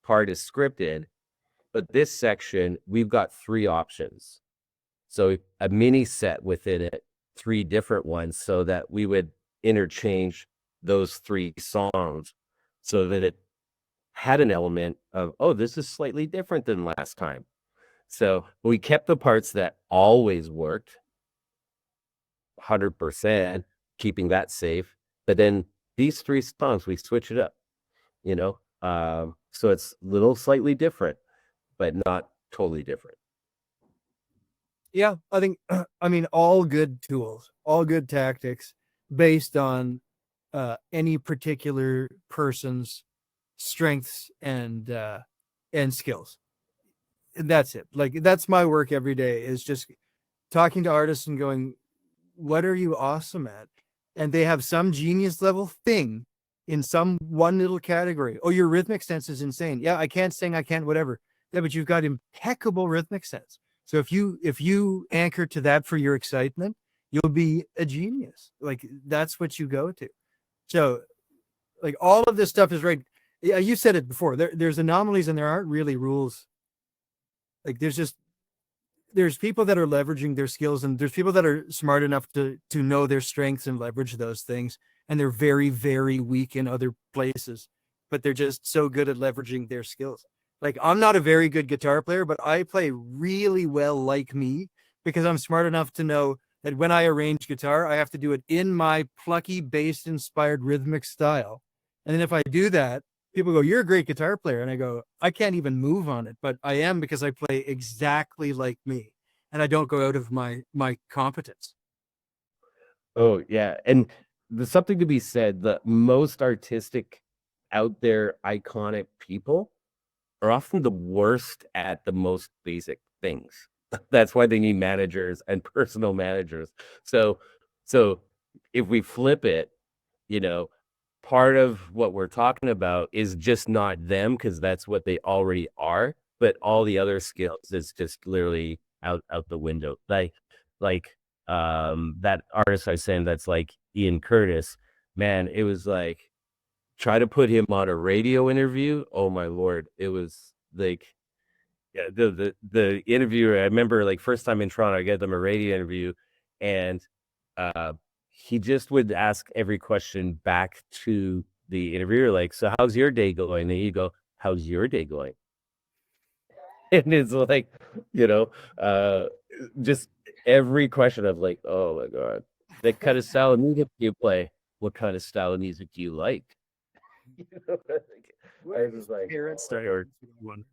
part is scripted, but this section we've got 3 options. So a mini set within it, 3 different ones, so that we would interchange those 3 songs so that it had an element of, oh, this is slightly different than last time. So we kept the parts that always worked 100%, keeping that safe. But then these 3 songs, we switch it up, so it's a little slightly different, but not totally different. Yeah, I think I mean all good tools, all good tactics based on any particular person's strengths and skills. And that's it. Like that's my work every day is just talking to artists and going, what are you awesome at? And they have some genius level thing in some one little category. Oh, your rhythmic sense is insane. Yeah, I can't sing, I can't whatever. Yeah, but you've got impeccable rhythmic sense. So if you anchor to that for your excitement, you'll be a genius. Like that's what you go to. So like all of this stuff is right. Yeah, you said it before. There's anomalies and there aren't really rules. Like there's people that are leveraging their skills and there's people that are smart enough to know their strengths and leverage those things, and they're very very weak in other places, but they're just so good at leveraging their skills. Like I'm not a very good guitar player, but I play really well like me because I'm smart enough to know that when I arrange guitar I have to do it in my plucky bass inspired rhythmic style, and then if I do that, people go, "You're a great guitar player," and I go, "I can't even move on it, but I am because I play exactly like me, and I don't go out of my competence." Oh yeah, and there's something to be said. The most artistic out there, iconic people are often the worst at the most basic things. That's why they need managers and personal managers. So, so if we flip it, you know, part of what we're talking about is just not them because that's what they already are, but all the other skills is just literally out the window. Like that artist I was saying that's like Ian Curtis, man, it was like try to put him on a radio interview. Oh my lord, it was like yeah, the interviewer. I remember like first time in Toronto, I get them a radio interview, and uh, he just would ask every question back to the interviewer, like, "So how's your day going?" And you go, "How's your day going?" And it's like, you know, uh, just every question of like, "Oh my god, what kind of style of music do you play? What kind of style of music do you like?" You know, What I are was his just like, parents "Oh my studying? lord."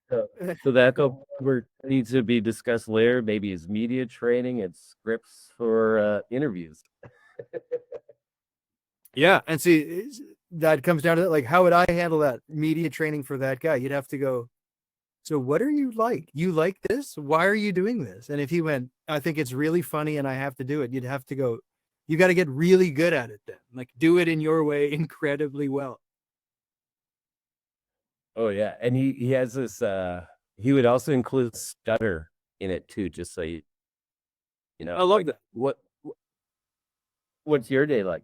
So, so that needs to be discussed later. Maybe his media training and scripts for interviews. Yeah, and see that comes down to that. Like, how would I handle that media training for that guy? You'd have to go, so what are you like? You like this? Why are you doing this? And if he went, I think it's really funny and I have to do it, you'd have to go, you got to get really good at it then. Like do it in your way incredibly well. Oh yeah, and he has this. He would also include stutter in it too, just so you know, I love like that. what's your day like?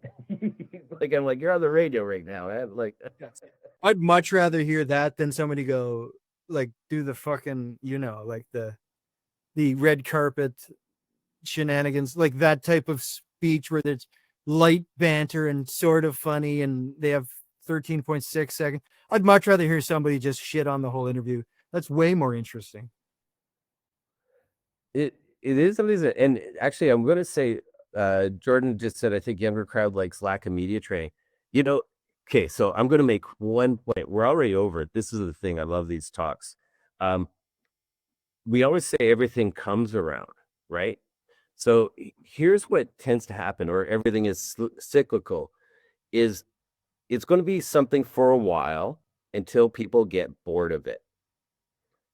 Like I'm like you're on the radio right now, man. Like I'd much rather hear that than somebody go like do the fucking, like the red carpet shenanigans, like that type of speech where there's light banter and sort of funny and they have 13.6 seconds. I'd much rather hear somebody just shit on the whole interview. That's way more interesting. it is amazing. And actually, I'm gonna say, Jordan just said I think younger crowd likes lack of media training. You know, okay, so I'm gonna make one point. We're already over it. This is the thing. I love these talks. Um, we always say everything comes around, right? So here's what tends to happen, or everything is cyclical, is it's going to be something for a while until people get bored of it,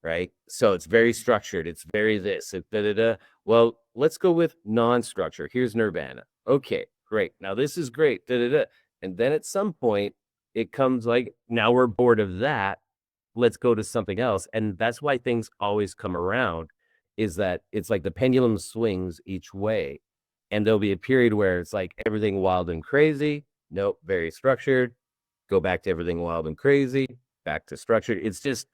right? So it's very structured. It's very this. Da, da, da. Well, let's go with non-structure. Here's Nirvana. Okay, great. Now this is great. Da, da, da. And then at some point, it comes like, now we're bored of that. Let's go to something else. And that's why things always come around, is that it's like the pendulum swings each way. And there'll be a period where it's like everything wild and crazy. Nope, very structured. Go back to everything wild and crazy, back to structured. It's just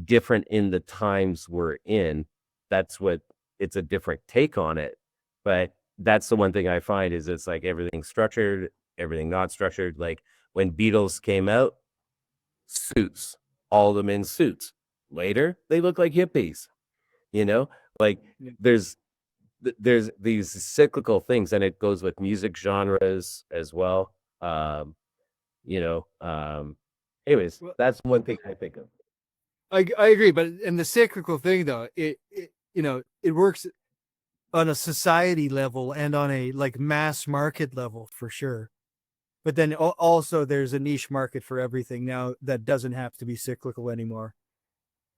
different in the times we're in. That's what it's a different take on it. But that's the one thing I find is it's like everything structured, everything not structured. Like when Beatles came out, suits, all of them in suits. Later, they look like hippies, you know? Like there's there's these cyclical things, and it goes with music genres as well. You know, anyways, Well, that's one thing I think of. I agree, but in the cyclical thing though, it works. on a society level and on a like mass market level for sure. But then also there's a niche market for everything now that doesn't have to be cyclical anymore.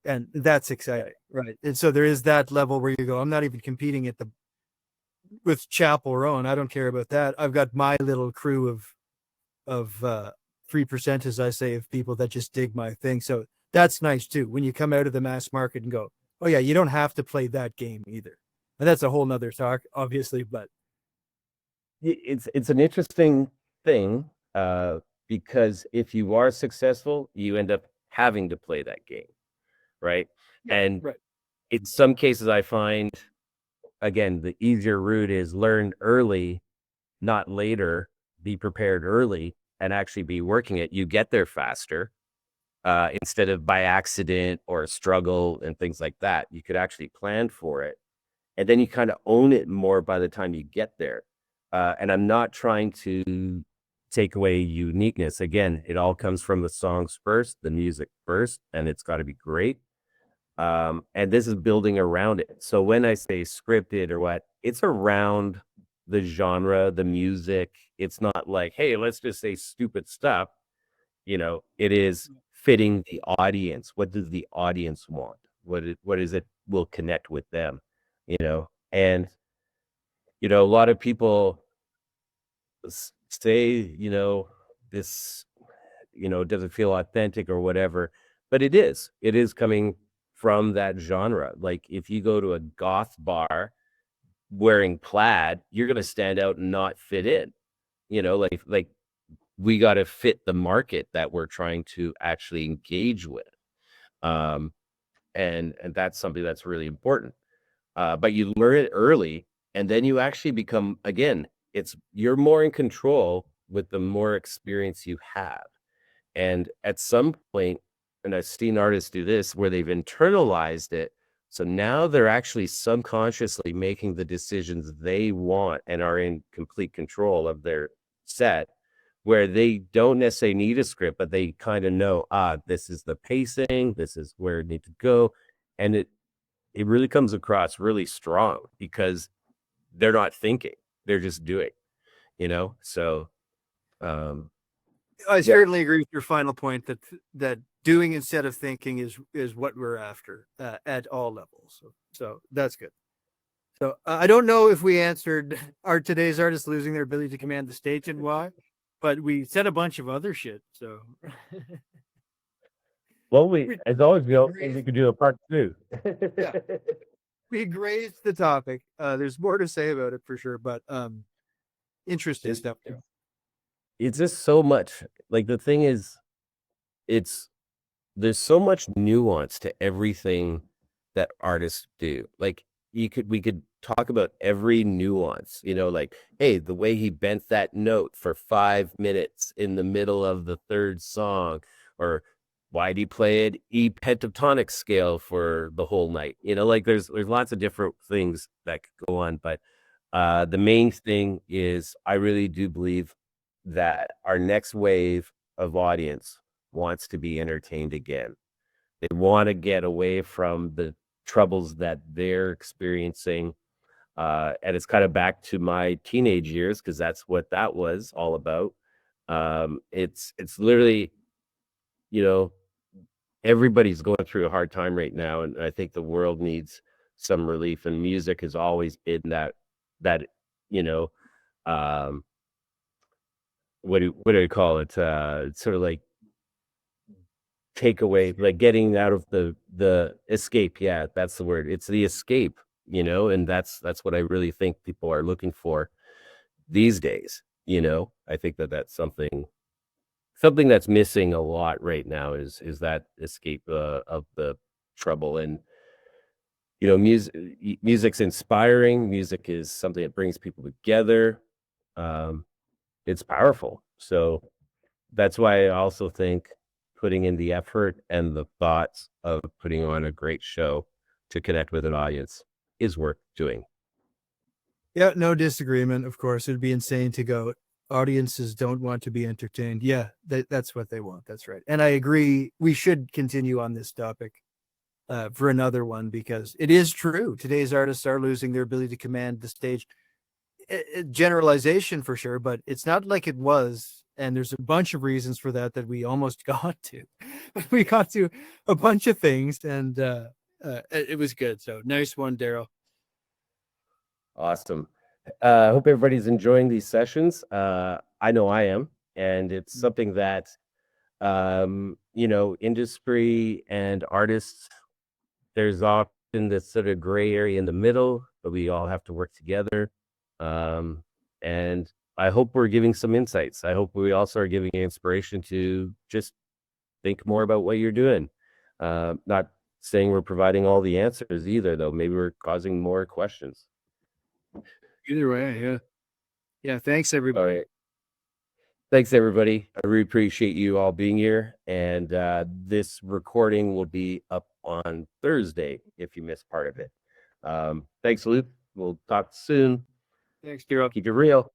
And that's exciting, right? And so there is that level where you go, I'm not even competing at the with Chapel Roan. I don't care about that. I've got my little crew of 3%, as I say, of people that just dig my thing. So that's nice too. When you come out of the mass market and go, oh yeah, you don't have to play that game either. And that's a whole nother talk, obviously, but It's an interesting thing, because if you are successful, you end up having to play that game, right? yeah, And right. in some cases, I find, again, the easier route is learn early, not later. Be prepared early and actually be working it. You get there faster, instead of by accident or a struggle and things like that. You could actually plan for it, and then you kind of own it more by the time you get there. And I'm not trying to take away uniqueness. Again, it all comes from the songs first, the music first, and it's got to be great. And this is building around it. So when I say scripted or what, it's around the genre, the music. It's not like, hey, let's just say stupid stuff. It is fitting the audience. What does the audience want? What is it will connect with them? And a lot of people say, this, doesn't feel authentic or whatever, but it is coming from that genre. Like if you go to a goth bar wearing plaid, you're going to stand out and not fit in, like we got to fit the market that we're trying to actually engage with. Um, and that's something that's really important. But you learn it early, and then you actually become, again, you're more in control with the more experience you have. And at some point, and I've seen artists do this where they've internalized it. So now they're actually subconsciously making the decisions they want and are in complete control of their set, where they don't necessarily need a script, but they kind of know, this is the pacing, this is where it needs to go. And it really comes across really strong because they're not thinking, they're just doing, so um I yeah. certainly agree with your final point that doing instead of thinking is what we're after at all levels. So that's good. So I don't know if we answered our today's artists losing their ability to command the stage and why, but we said a bunch of other shit. So Well, we, as always, grazed, we could do a part two. yeah, we grazed the topic. There's more to say about it for sure, but interesting It, stuff too. it's just so much. Like the thing is, it's there's so much nuance to everything that artists do. Like we could talk about every nuance, like, hey, the way he bent that note for 5 minutes in the middle of the third song, or why did he play it E pentatonic scale for the whole night? Like there's lots of different things that could go on, but the main thing is I really do believe that our next wave of audience wants to be entertained again. They want to get away from the troubles that they're experiencing. And it's kind of back to my teenage years because that's what that was all about. It's literally, you know, everybody's going through a hard time right now, and I think the world needs some relief. And music has always been that you know, um, what do you call it? Sort of like takeaway, like getting out of the escape. Yeah, that's the word. It's the escape, and that's what I really think people are looking for these days. I think that's something that's missing a lot right now is that escape of the trouble. And music's inspiring. Music is something that brings people together. um it's powerful. So that's why I also think putting in the effort and the thoughts of putting on a great show to connect with an audience is worth doing. Yeah, no disagreement. Of course, it'd be insane to go. Audiences don't want to be entertained. Yeah, that's what they want. That's right. And I agree. We should continue on this topic. for another one, because it is true. Today's artists are losing their ability to command the stage. Generalization for sure, but it's not like it was. And there's a bunch of reasons for that that we almost got to. We got to a bunch of things, and it was good. So nice one, Darryl. Awesome. I hope everybody's enjoying these sessions. I know I am, and it's something that industry and artists, there's often this sort of gray area in the middle, but we all have to work together. And I hope we're giving some insights. I hope we also are giving inspiration to just think more about what you're doing. Not saying we're providing all the answers either, though. Maybe we're causing more questions. Either way, yeah. Yeah, thanks everybody. All right. Thanks, everybody. I really appreciate you all being here. And this recording will be up on Thursday if you missed part of it. Thanks, Luke. We'll talk soon. Thanks, Darryl. Keep it real.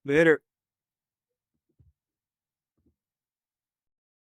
Later.